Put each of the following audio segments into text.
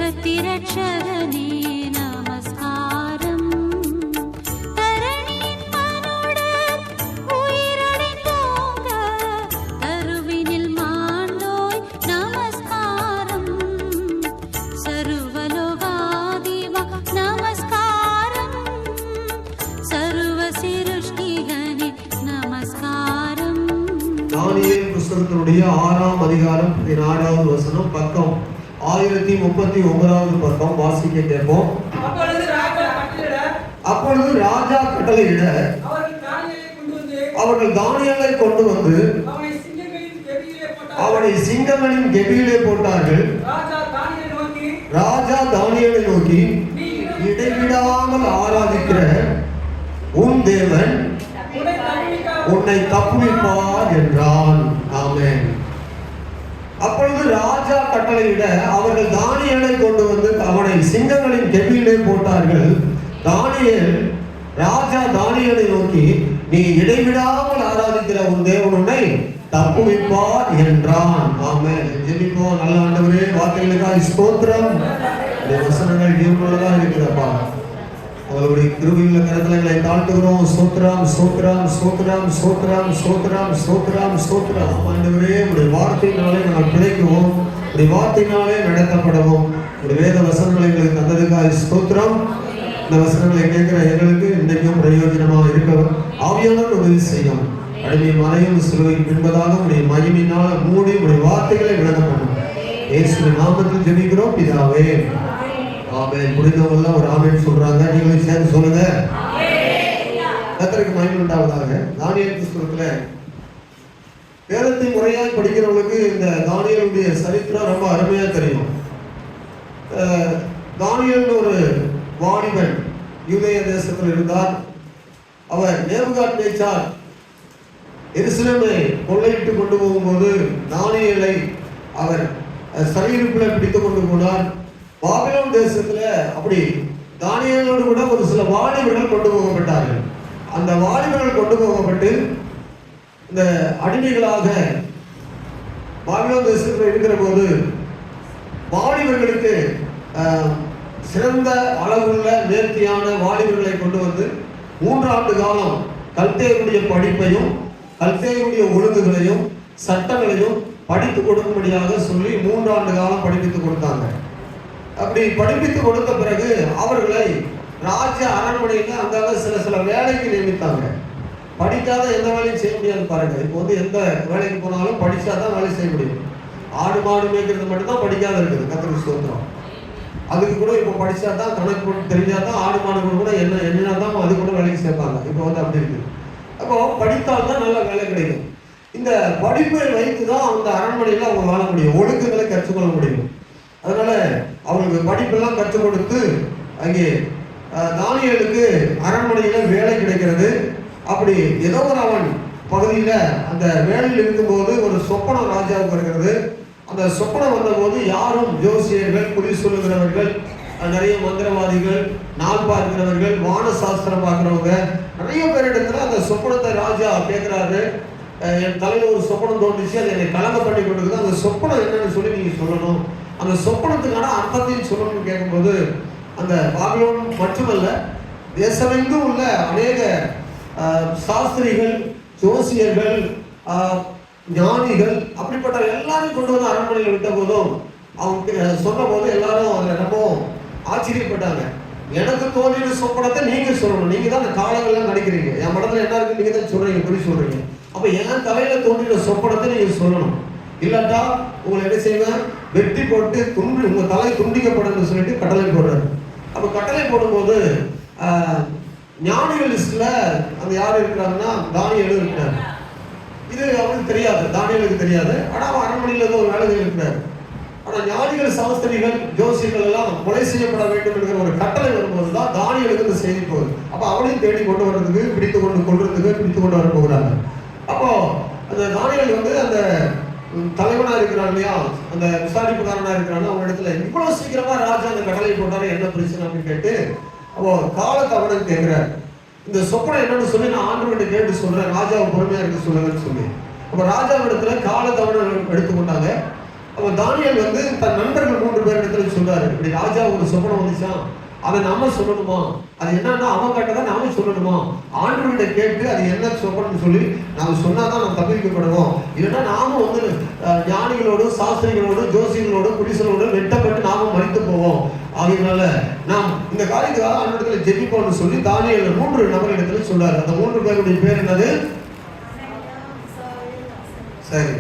பிரதிரட்சகனே நமஸ்காரம். தரணியின் மனுடர் உயிரடைந்தோங்க கருவினில் மாண்டோய் நமஸ்காரம். சர்வலோகாதிவா நமஸ்காரம். சர்வ சிருஷ்டிகனே நமஸ்காரம். தானியேல் புஸ்தகத்தினுடைய 6ஆம் அதிகாரம் 14வது வசனம், பக்கம் 1039வது பக்கம் வாசிக்க கேட்போம். அப்பொழுது ராஜா கட்டளையிட அவர்கள் தானியேலை கொண்டு வந்து அவனை சிங்கங்களின் கெபியிலே போட்டார்கள். ராஜா தானியேலை நோக்கி, இடைவிடாமல் ஆராதிக்கிற உன் தேவன் உன்னை தப்புவிப்பார் என்றான். ஆமென். அப்பொழுது ராஜா கட்டளையிட அவர்கள் தானியேலை கொண்டு வந்து அவனை சிங்கங்களின் கெபியிலே போட்டார்கள். ராஜா தானியேலை நோக்கி, நீ இடைவிடாமல் ஆராதிக்கிற உன் தேவன் உன்னை தப்புவிப்பார் என்றான். ஆமென். ஜெபிப்போம். நல்ல ஆண்டவரே, வார்த்தைகளுக்காக ஸ்தோத்திரம். இந்த வசனங்கள் ஜீவனுள்ளதா இருக்கிறப்பா. அவருடைய கிருபையுள்ள கரங்களை தாழ்த்துகிறோம். ஸ்தோத்திரம், ஸ்தோத்திரம், ஸ்தோத்திரம், ஸ்தோத்திரம், ஸ்தோத்திரம், ஸ்தோத்திரம், ஸ்தோத்திரம். ஆண்டவரே, உடைய வார்த்தையினாலே நாங்கள் பிழைக்குவோம். உடைய வார்த்தையினாலே நடத்தப்படவும் உடைய வேத வசனங்களை எங்களுக்கு தந்ததுக்காக ஸ்தோத்திரம். இந்த வசனங்களை கேட்கிற எங்களுக்கு இன்றைக்கும் பிரயோஜனமாக இருக்கவும் ஆவியானவர் உதவி செய்யும். அடிமை மறையும் சிலுவைக்கு பின்பதாக உடைய மகிமையினால் மூடி உடைய வார்த்தைகளை விளக்கப்படும். இயேசுவின் நாமத்தில் ஜெபிக்கிறோம் பிதாவே. ஆமென். முடிந்தவங்க ஒரு ஆமென் சொல்றாங்க. நீங்களும் சேர்ந்து சொல்லுங்க. கர்த்தருக்கு மகிமை உண்டாவதாக. தானியேல் புஸ்தகத்துல வேதத்தை முறையாய் படிக்கிறவங்களுக்கு இந்த தானியேலுடைய சரித்திரம் ரொம்ப அருமையா தெரியும். தானியேல் ஒரு வாலிபன் யூதேய தேசத்தில் இருந்தார். அவர் நேபுகாத்நேச்சார் எருசலேமை கொள்ளையிட்டு கொண்டு போகும்போது தானியேலை அவர் சிறையிருப்பில் பிடித்து கொண்டு போனார். பாபிலோன் தேசத்துல அப்படி தானியேலோடு கூட ஒரு சில வாலிபர்கள் கொண்டு போகப்பட்டார்கள். அந்த வாலிபர்கள் கொண்டு போகப்பட்டு இந்த அடிமைகளாக பாபிலோன் தேசத்தில் இருக்கிற போது வாலிபர்களுக்கு சிறந்த அளவுள்ள நேர்த்தியான வாலிபர்களை கொண்டு வந்து 3 ஆண்டு காலம் கல்தேயருடைய படிப்பையும் கல்தேயருடைய ஒழுங்குகளையும் சட்டங்களையும் படித்து கொடுக்கும்படியாக சொல்லி 3 ஆண்டு காலம் படிப்பித்து கொடுத்தாங்க. அப்படி படிப்பித்து கொடுத்த பிறகு அவர்களை ராஜ அரண்மனையில் அங்காக சில வேலைக்கு நியமித்தாங்க. படிக்காத எந்த வேலையும் செய்ய முடியாது பாருங்க. இப்போ வந்து எந்த வேலைக்கு போனாலும் படிச்சாதான் வேலை செய்ய முடியும். ஆடு மாடு மேய்க்கிறது மட்டும்தான் படிக்காத இருக்குது. கர்த்தருக்கு ஸ்தோத்திரம். அதுக்கு கூட இப்போ படிச்சாதான் கணக்கு போட்டு தெரிஞ்சாதான் ஆடு மாடு கூட என்னதான் அது கூட வேலைக்கு சேர்ப்பாங்க. இப்போ வந்து அப்படி இருக்குது. அப்போ படித்தால்தான் நல்ல வேலை கிடைக்கும். இந்த படிப்பை வைத்து தான் அந்த அரண்மனையில் அவங்க வாழ முடியும், ஒழுக்கங்களை கற்றுக்கொள்ள முடியும். அதனால அவங்களுக்கு படிப்பெல்லாம் கற்றுக் கொடுத்து அங்கே தானியேலுக்கு அரண்மனையில வேலை கிடைக்கிறது. அப்படி ஏதோ ஒரு அவன் பகுதியில அந்த வேலையில் இருக்கும்போது ஒரு சொப்பனம் ராஜாவுக்கு வருகிறது. அந்த சொப்பனம் வந்தபோது யாரும் ஜோசியர்கள், குறி சொல்லுகிறவர்கள், நிறைய மந்திரவாதிகள், நாள் பார்க்கிறவர்கள், வான சாஸ்திரம் பார்க்கிறவங்க நிறைய பேரிடத்துல அந்த சொப்பனத்தை ராஜா கேட்கிறாரு. என் தலையில ஒரு சொப்பனம் தோன்றுச்சு, அதை என்னை கலங்க பண்ணி கொடுக்குது. அந்த சொப்பனம் என்னன்னு சொல்லி நீங்க சொல்லணும், அந்த சொப்பனத்துக்கான அர்த்தத்தையும் சொல்லணும்னு கேட்கும்போது அந்த பாபிலோன் மட்டுமல்ல தேசமெங்கும் உள்ள அநேக சாஸ்திரிகள், ஜோசியர்கள், ஞானிகள் அப்படிப்பட்ட எல்லாரையும் கொண்டு வந்து அரண்மனையில் விட்ட போதும் அவங்க சொன்ன போது எல்லாரும் அதில் ரொம்ப ஆச்சரியப்பட்டாங்க. எனக்கு தோன்றின சொப்பனத்தை நீங்க சொல்லணும், நீங்க தான் அந்த காலங்கள்லாம் நடிக்கிறீங்க, என் மனதில் என்ன இருக்கு நீங்க தான் சொல்றீங்க, குறி சொல்றீங்க. அப்ப என் தலையில தோன்றின சொப்பனத்தை நீங்க சொல்லணும், இல்லாட்டா உங்களை என்ன செய்வேன், வெட்டி போட்டு உங்க தலை துண்டிக்கப்படும் சொல்லிட்டு கட்டளை போடுறாரு. அப்ப கட்டளை போடும்போது ஞானிகள் லிஸ்ட்ல அந்த யாரு இருக்கிறாங்கன்னா தானியேல் இருக்கிறாரு. இது அவனுக்கு தெரியாது, தானியேலுக்கு தெரியாது. ஆனா அவன் அரண்மனையில் ஏதோ ஒரு வேலைகள் இருக்கிறார். ஆனா ஞானிகள், சாஸ்திரிகள், ஜோசியர்கள் எல்லாம் கொலை செய்யப்பட வேண்டும் என்கிற ஒரு கட்டளை வரும்போது தான் தானியேலுக்கு இந்த செய்தி போகுது. அப்ப அவனையும் தேடி கொண்டு வர்றதுக்கு, பிடித்து கொண்டு வர போகிறாங்க. அப்போ அந்த தானியேல் வந்து அந்த தலைவனா இருக்கிறான் இல்லையா, அந்த விசாரிப்புக்காரனா இருக்கிறான், அவங்க இடத்துல இவ்வளவு சீக்கிரமா ராஜா அந்த கட்டளை போட்டாரு, என்ன பிரச்சனை அப்படின்னு கேட்டு அப்போ காலத்தை அவனுக்கு கேட்கிறார். இந்த சொப்பனை என்னன்னு சொல்லி நான் ஆண்டவர்கிட்ட கேட்டு சொல்றேன், ராஜாவை பொறுமையா இருக்க சொல்லுங்கன்னு சொல்லி. அப்ப ராஜாவிடத்துல காலத்தவணை எடுத்துக்கொண்டாங்க. அப்ப தானியேல் வந்து தன் நண்பர்கள் 3 பேர் இடத்துல சொல்றாரு, இப்படி ராஜா ஒரு சொப்பனம் வந்துச்சான், அதை நாம சொல்லணுமா? அது என்னன்னா அவன் கேட்டதான் நாம சொல்லணுமா? ஆண்டவர்கிட்ட கேட்டு அது என்ன சொப்பனம்னு சொல்லி நாம சொன்னாதான் நம்ம தப்பிக்கப்படுவோம். இல்லைன்னா நாம வந்து ஞானிகளோடும் சாஸ்திரிகளோடும் ஜோசியங்களோடும் குடிசலோடும் வெட்டப்பட்டு நாம மறித்து போவோம். அதனால நாம் இந்த காரியத்துக்காக ஆண்டவரிடத்துல ஜெபிப்போம்னு சொல்லி தானியேல் 3 நபரிடத்துல சொல்றாரு. அந்த 3 பேருடைய பேர் என்னது? சரி,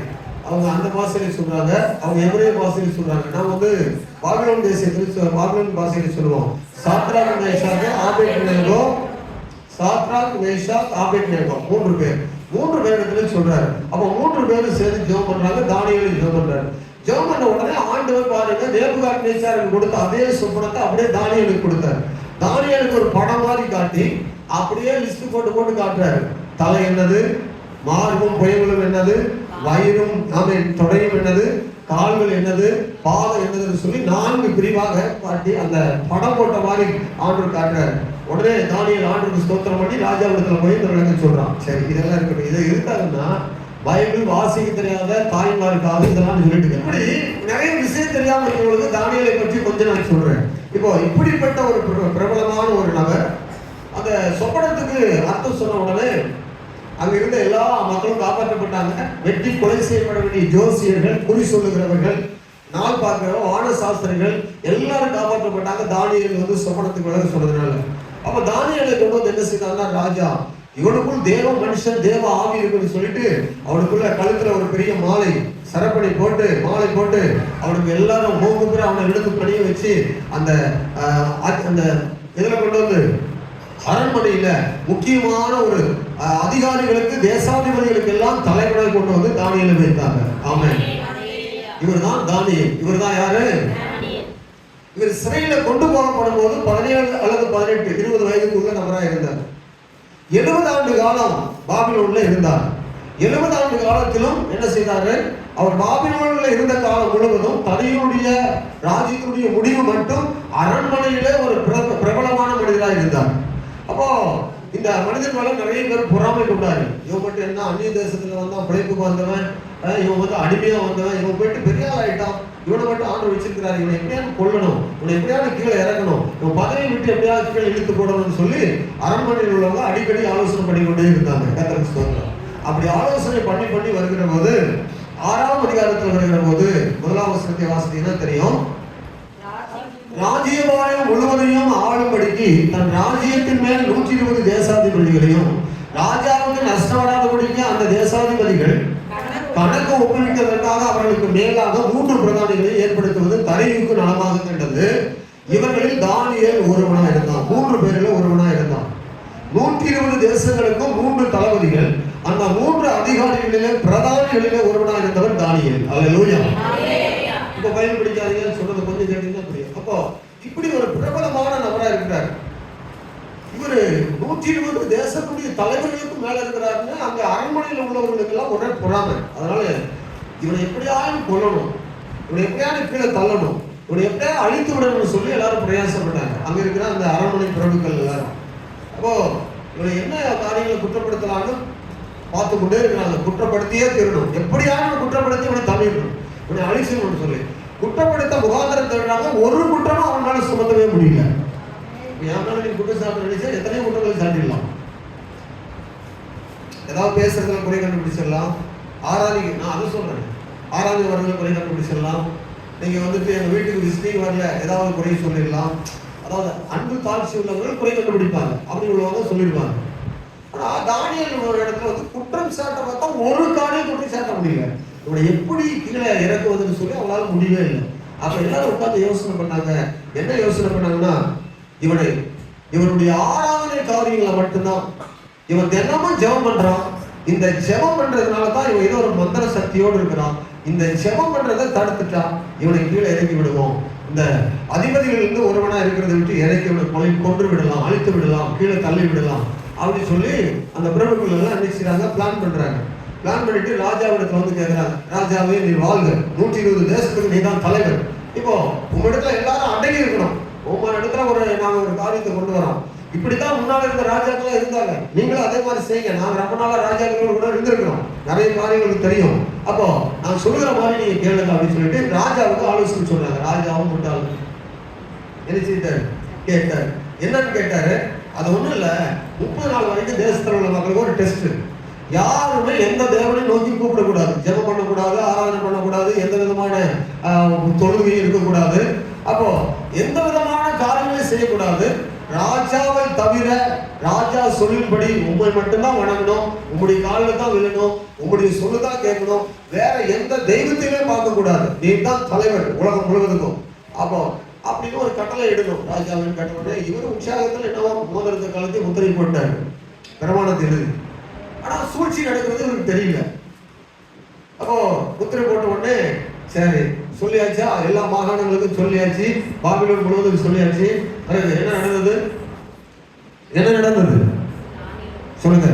அவங்க அந்த பாஷையில சொல்றாங்க, அவங்க எபிரேய பாஷையில சொல்றாங்க. நான் வந்து பாபிலோன் தேசத்துல பாபிலோன் பாஷையில சொல்லுவோம். Shadrach Meshach Abednego, Shadrach Meshach Abednego 3 பேர். 3 பேரிடத்துல சொல்றாரு. அப்ப 3 பேரும் சேர்ந்து ஜெபம் பண்றாங்க. தானியேல் ஜெபம் பண்றாரு. ஜெபம் பண்ண உடனே ஆண்டவர் பாருங்க நேபுகாத்நேச்சாருக்கு கொடுத்த அதே சொப்பனத்தை அப்படியே தானியேலுக்கு கொடுத்தாரு. தானியேலுக்கு ஒரு படம் மாதிரி காட்டி அப்படியே லிஸ்ட் போட்டு காட்டுறாரு. தலை என்னது, மார்பும் புயங்களும் என்னது, வயிறும் தொடையும் என்னது, கால்கள் என்னது, பாதம் என்னதுன்னு சொல்லி 4 பிரிவாக காட்டி அந்த படம் போட்ட மாதிரி ஆண்டவர் காட்டுறாரு. உடனே தானியேல் ஆண்டவருக்கு ஸ்தோத்திரம் பண்ணி ராஜாவிடத்துல போய் இந்த விளக்க சொல்றான். சரி, இதெல்லாம் இருக்கட்டும். இதை இருக்காதுன்னா பைபிள் வாசிக்க தெரியாத தாய்மாருக்காக இதெல்லாம் சொல்லிட்டு இப்படி நிறைய விஷயம் தெரியாம இருக்கிறவங்களுக்கு தானியேலை பற்றி கொஞ்சம் நான் சொல்றேன். இப்போ இப்படிப்பட்ட ஒரு பிரபலமான ஒரு நபர் அந்த சொப்பனத்துக்கு அர்த்தம் சொன்ன உடனே அங்க இருந்த எல்லா மக்களும் காப்பாற்றப்பட்டாங்க. வெட்டி கொலை செய்யப்பட வேண்டிய ஜோசியர்கள், குறி சொல்லுகிறவர்கள், நாள் பார்க்கிறவங்க, வான சாஸ்திரிகள் எல்லாரும் காப்பாற்றப்பட்டாங்க. தானியேல் வந்து சொப்பனத்துக்கு விளக்க சொன்னதுனால. அப்ப தானியேலை கொண்டு வந்து என்ன செய்தாங்கன்னா, ராஜா இவனுக்குள் தேவ மனுஷன் தேவ ஆவி இருக்குன்னு சொல்லிட்டு அவனுக்குள்ள கழுத்துல ஒரு பெரிய மாலை சரப்பணி போட்டு மாலை போட்டு அவனுக்கு எல்லாரும் 3 பேர் அவனை எடுத்து பணிய வச்சு அந்த அந்த இதுல கொண்டு வந்து அரண்மனையில முக்கியமான ஒரு அதிகாரிகளுக்கு தேசாதிபதிகளுக்கு எல்லாம் தலைவராக கொண்டு வந்து தானியேலை வைத்தாங்க. ஆமென். இவர்தான் தானியேல். இவர்தான் யாரு? இவர் சிறையில கொண்டு போகப்படும் போது 17 அல்லது 18 20 வயதுக்குள்ள நபராக இருந்தார். 70 ஆண்டு காலம் பாபிலோன்ல இருந்தார். 70 ஆண்டு காலத்திலும் என்ன செய்தாரு? அவர் பாபிலோன்ல இருந்த காலம் முழுவதும் தன்னுடைய ராஜ்யத்தினுடைய முடிவு மட்டும் அரண்மனையிலே ஒரு பிரபலமான மனிதராக இருந்தார். அப்போ இந்த மனிதன் மேல நிறைய பேர் பொறாமை கொண்டாரு. இவன் மட்டும் என்ன அந்நிய தேசத்துல வந்தான், பிழைப்புக்கு வந்தவன், இவன் வந்து அடிமையா வந்தவன், இவன் போயிட்டு பெரிய ஆள் ஆயிட்டான், இவனை மட்டும் ஆண்டு வச்சிருக்கிறாரு, இவனை எப்படியாவது கொல்லணும், இவனை எப்படியாவது கீழே இறக்கணும், இவன் பதவியை விட்டு எப்படியாவது கீழே இழுத்து போடணும்னு சொல்லி அரண்மனையில் உள்ளவங்க அடிக்கடி ஆலோசனை பண்ணி கொண்டே இருந்தாங்க. கர்த்தருக்கு ஸ்தோத்திரம். அப்படி ஆலோசனை பண்ணி வருகிற போது 6ஆம் அதிகாரத்தில் வருகிற போது 1ஆம் வசனத்தை வாசித்தீங்கன்னா தெரியும். ராஜ்யபாரம் முழுவதையும் ஆளும்படிக்கு தன் ராஜ்யத்தின் மேல் 120 தேசாதிபதிகளையும் ராஜாவுக்கு நஷ்டம் வராதபடிக்கு அந்த தேசாதிபதிகள் கணக்கு ஒப்புவிப்பதற்காக அவர்களுக்கு மேலாக 3 பிரதானிகளை ஏற்படுத்துவது தரையுக்கு நலமாக கண்டது. இவர்களில் தானியேல் ஒருவனா இருந்தான். 3 பேரில் ஒருவனா இருந்தான். 120 தேசங்களுக்கும் 3 தளபதிகள். அந்த 3 அதிகாரிகளிலே பிரதானிகளிலே ஒருவனா இருந்தவர் தானியேல். அல்லேலூயா. இப்ப பைபிள் படிக்காதீங்கன்னு சொல்றது கொஞ்சம் கேட்டீங்கன்னா புரியும். அப்போ இப்படி ஒரு பிரபலமான நபரா இருக்கிறார். இவரு 120 தேசத்துடைய தலைவர்களுக்கும் மேல இருக்கிறாருன்னு அங்க அரண்மனையில் உள்ளவர்களுக்கு எல்லாம் உடனே பொறாமை. அதனால இவனை எப்படியாவது கொல்லணும், இவனை எப்படியாவது கீழே தள்ளணும், இவனை எப்படியாவது அழித்து விடணும்னு சொல்லி எல்லாரும் பிரயாசப்பட்டாங்க. அங்க இருக்கிற அந்த அரண்மனை பிரபுக்கள் எல்லாரும். அப்போ இவனை என்ன காரியங்களை குற்றப்படுத்தலான்னு பார்த்து கொண்டே இருக்கிறாங்க. குற்றப்படுத்தியே தீரணும், எப்படியாவது குற்றப்படுத்தி இவனை தள்ளிடணும், இவனை அழிச்சிடணும்னு சொல்லி குற்றப்படுத்த முகாந்திரம் தேடுறாங்க. ஒரு குற்றமும் அவனால சுமத்தவே முடியல. என் மேல நீ குற்றச்சாட்டு நினைச்சா எத்தனையோ குற்றங்களை சாட்டிடலாம். ஏதாவது பேசுறதுல குறை கண்டுபிடிச்சிடலாம். நான் அதை சொல்றேன், ஆராதனை வரதுல குறை கண்டுபிடிச்சிடலாம். நீங்க வந்துட்டு எங்க வீட்டுக்கு விசிட்டிங் வரல ஏதாவது குறை சொல்லிடலாம். அதாவது அன்பு தாழ்ச்சி உள்ளவர்கள் குறை கண்டுபிடிப்பாங்க, அப்படி உள்ளவங்க சொல்லிடுவாங்க. ஆனா தானியேல் ஒரு இடத்துல வந்து குற்றம் சாட்ட பார்த்தா ஒரு காரியம் குற்றம் சாட்ட முடியல. இவனை எப்படி கீழே இறக்குவதுன்னு சொல்லி அவங்களால முடியவே இல்லை. அப்ப எல்லாரும் உட்காந்து யோசனை பண்ணாங்க. என்ன யோசனை பண்ணாங்கன்னா, இவனுடைய ஆராதனை காரியங்களை மட்டும்தான் இவன் தினமும் ஜெபம் பண்றான். இந்த ஜெபம் பண்றதுனால தான் இவன் ஏதோ ஒரு மந்திர சக்தியோடு இருக்கிறான். இந்த ஜெபம் பண்றதை தடுத்துட்டா இவனை கீழே இறக்கி விடுவோம். இந்த அதிபதிகள் இருந்து ஒருவனா இருக்கிறத விட்டு இறக்கி விட கொன்று விடலாம், அழித்து விடலாம், கீழே தள்ளி விடலாம் அப்படின்னு சொல்லி அந்த பிரபுக்கள் எல்லாம் என்ன செய்றாங்க, பிளான் பண்றாங்க. பிளான் பண்ணிட்டு ராஜாவிடத்துல வந்து கேட்கிறாங்க, ராஜாவே நீ வாழ்க, 120 தேசத்துக்கு நீ தான் தலைவர். இப்போ உங்க இடத்துல எல்லாரும் அடங்கி இருக்கணும். ஒவ்வொரு இடத்துல நாங்க ஒரு காரியத்தை கொண்டு வரோம். இப்படித்தான் முன்னால இருந்த ராஜாக்கள் இருந்தாங்க. நீங்களும் அதே மாதிரி செய்யுங்க. நாங்க ரொம்ப நாளா ராஜாக்களோடு கூட இருந்திருக்கிறோம், நிறைய காரியங்களுக்கு தெரியும். அப்போ நான் சொல்லுகிற மாதிரி நீங்க கேளுங்க அப்படின்னு சொல்லிட்டு ராஜாவுக்கு ஆலோசனை சொல்றாங்க. ராஜாவும் முட்டாள் என்ன செய்தாரு? கேட்டார். என்னன்னு கேட்டாரு? அது ஒண்ணும் இல்ல, 30 நாள் வரைக்கும் தேசத்துல உள்ள மக்களுக்கு ஒரு டெஸ்ட். யாருமே எந்த தேவனையும் நோக்கி கூப்பிடக்கூடாது, ஜெபம் பண்ணக்கூடாது, ஆராதனை பண்ணக்கூடாது, எந்த விதமான தொழுகையும் இருக்கக்கூடாது. அப்போ எந்த விதமான காரியங்களையும் செய்யக்கூடாது. ராஜாவை தவிர ராஜா சொல்லின்படி உண்மை மட்டும்தான் வணங்கணும், உங்களுடைய காலில் தான் விழணும், உங்களுடைய சொல்லுதான் கேட்கணும், வேற எந்த தெய்வத்தையுமே பார்க்க கூடாது, நீ தான் தலைவர் உலகம் முழுவதுக்கும். அப்போ அப்படின்னு ஒரு கட்டளை இடணும், ராஜாவின் கட்டளை. இவர் உற்சாகத்தில் என்னவோ மோதிரத்தை காலத்தை முத்திரை போட்டார், பிரமாணத்தை எழுதி. ஆனா சூழ்ச்சி நடக்கிறது இவருக்கு தெரியல. அப்போ முத்திரை போட்ட உடனே சரி சொல்லியாச்சா, எல்லா மாகாணங்களுக்கும் சொல்லியாச்சு, பாபிலோன் முழுவதும் சொல்லியாச்சு. என்ன நடந்தது? என்ன நடந்தது சொல்லுங்க.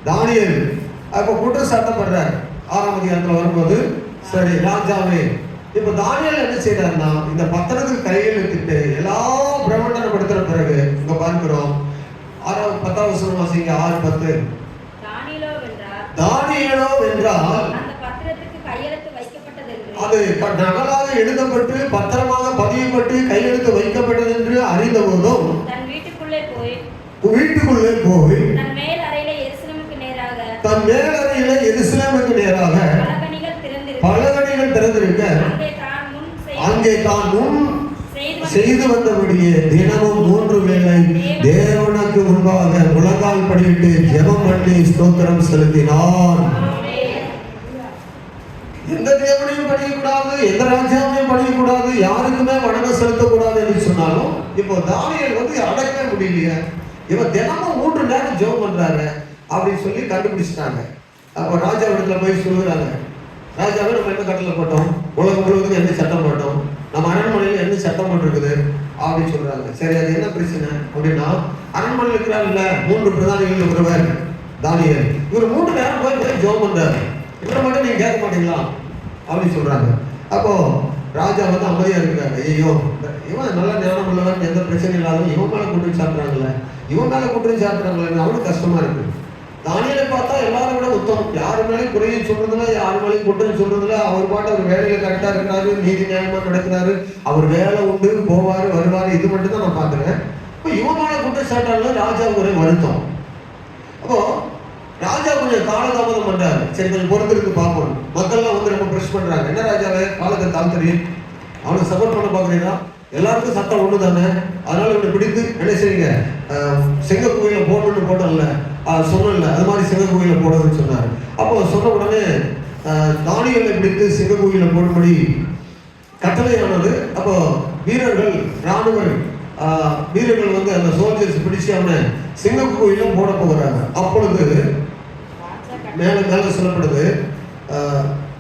தானியேல் அப்ப குற்றம் சாட்டப்படுறார் 6ஆம் அதிகாரத்துல வரும்போது. சரி ராஜாவே, இப்ப தானியேல் என்ன செய்யறாருன்னா, இந்த பத்திரத்துக்கு கையெழுத்திட்டு எல்லா பிரமண்டனப்படுத்துற பிறகு இங்க பார்க்கிறோம் 10ஆம் வசனம் வாசிங்க. 6:10. தானியேலோ வென்றால் அது நகலாக எழுதப்பட்டு பத்திரமாக பதியப்பட்டு கையெழுத்து வைக்கப்பட்டது என்று அறிந்த போதும் வீட்டுக்குள்ளே போய் தன் மேல் அறையில எருசலேமுக்கு நேராக பலகணிகள் திறந்திருக்க அங்கே தான் முன் செய்து வந்தபடியே தினமும் 3 வேளை தேவனுக்கு முன்பாக முழங்கால் படியிட்டு ஜெபம் பண்ணி ஸ்தோத்திரம் செலுத்தினார். எந்த தேவனையும் படிக்கக்கூடாது, எந்த ராஜாவையும் படிக்கக்கூடாது, யாருக்குமே வணக்கம் செலுத்தக்கூடாது என்று சொன்னாலும் இப்போ தானியேல் அடக்கவே முடியலையே. இவன் தினமும் 3 நேரம் ஜெபம் பண்றாரு அப்படின்னு சொல்லி கண்டுபிடிச்சிட்டாங்க. அப்போ ராஜா இடத்துல போய் சொல்லுறாங்க, ராஜாவே நம்ம என்ன கட்டளை போட்டோம், உலகம் முழுவதுக்கு என்ன சட்டம் போட்டோம், நம்ம அரண்மனையில் என்ன சட்டம் போட்டிருக்குது அப்படின்னு சொல்றாங்க. சரி அது என்ன பிரச்சனை அப்படின்னா, அரண்மனையில் இருக்கிறாருல்ல 3 பிரதானிகள் ஒருவர் தானியேல், இவர் 3 நேரம் போய் ஜெபம் பண்றாரு, இவரை மட்டும் நீங்க கேட்க மாட்டீங்களா அப்படின்னு சொல்றாங்க. அப்போ ராஜா அமைதியா இருக்கிறாங்க. ஐயோ இவன் நல்ல ஞானம் உள்ளவன், எந்த பிரச்சனை இல்லாதவன், இவன் மேல குற்றம் சாட்டுறாங்களே, அவனுக்கு கஷ்டமா இருக்கு. தானியேலை பார்த்தா எல்லாரும் விட உத்தமம், யாரு மேலேயும் குறையும் சொல்றதுல, யாரு மேலேயும் குற்றம் சொல்றதுல, அவர் பாட்டு அவர் வேலையில கரெக்டா இருக்கிறாரு, நீதி நியாயமா நடக்கிறாரு, அவர் வேலை உண்டு, போவாரு வருவாரு, இது மட்டும் தான் நான் பாக்குறேன். இப்போ இவன் மேல குற்றம் சாட்டால ராஜாவுக்கு ஒரே வருத்தம். அப்போ ராஜா கொஞ்சம் காலதாமதம் பண்றாரு. சரி கொஞ்சம் பொறுத்திருக்கு பார்ப்போம். மக்கள்லாம் ரொம்ப ப்ரெஷ் பண்றாங்க, என்ன ராஜாவே காலத்தை தாழ்த்தறி, அவனுக்கு சப்போர்ட் பண்ண பாக்குறீங்களா, எல்லாருக்கும் சட்டம் ஒண்ணு தானே, அதனால இவனை பிடித்து என்ன செய்யுங்க, சிங்க குகையில போடணும்னு போட்டோம்ல, சொன்னல அது மாதிரி சிங்க குகையில போடுறதுன்னு சொன்னாரு. அப்போ சொன்ன உடனே தானியேலை பிடித்து சிங்க குகையில போடும்படி கட்டளையானது. அப்போ வீரர்கள் ராணுவ வீரர்கள் அந்த சோல்ஜர்ஸ் பிடிச்சு அவனை சிங்க குகையிலும் போட போகிறாங்க. அப்பொழுது மேல மேல சொல்லப்படுது,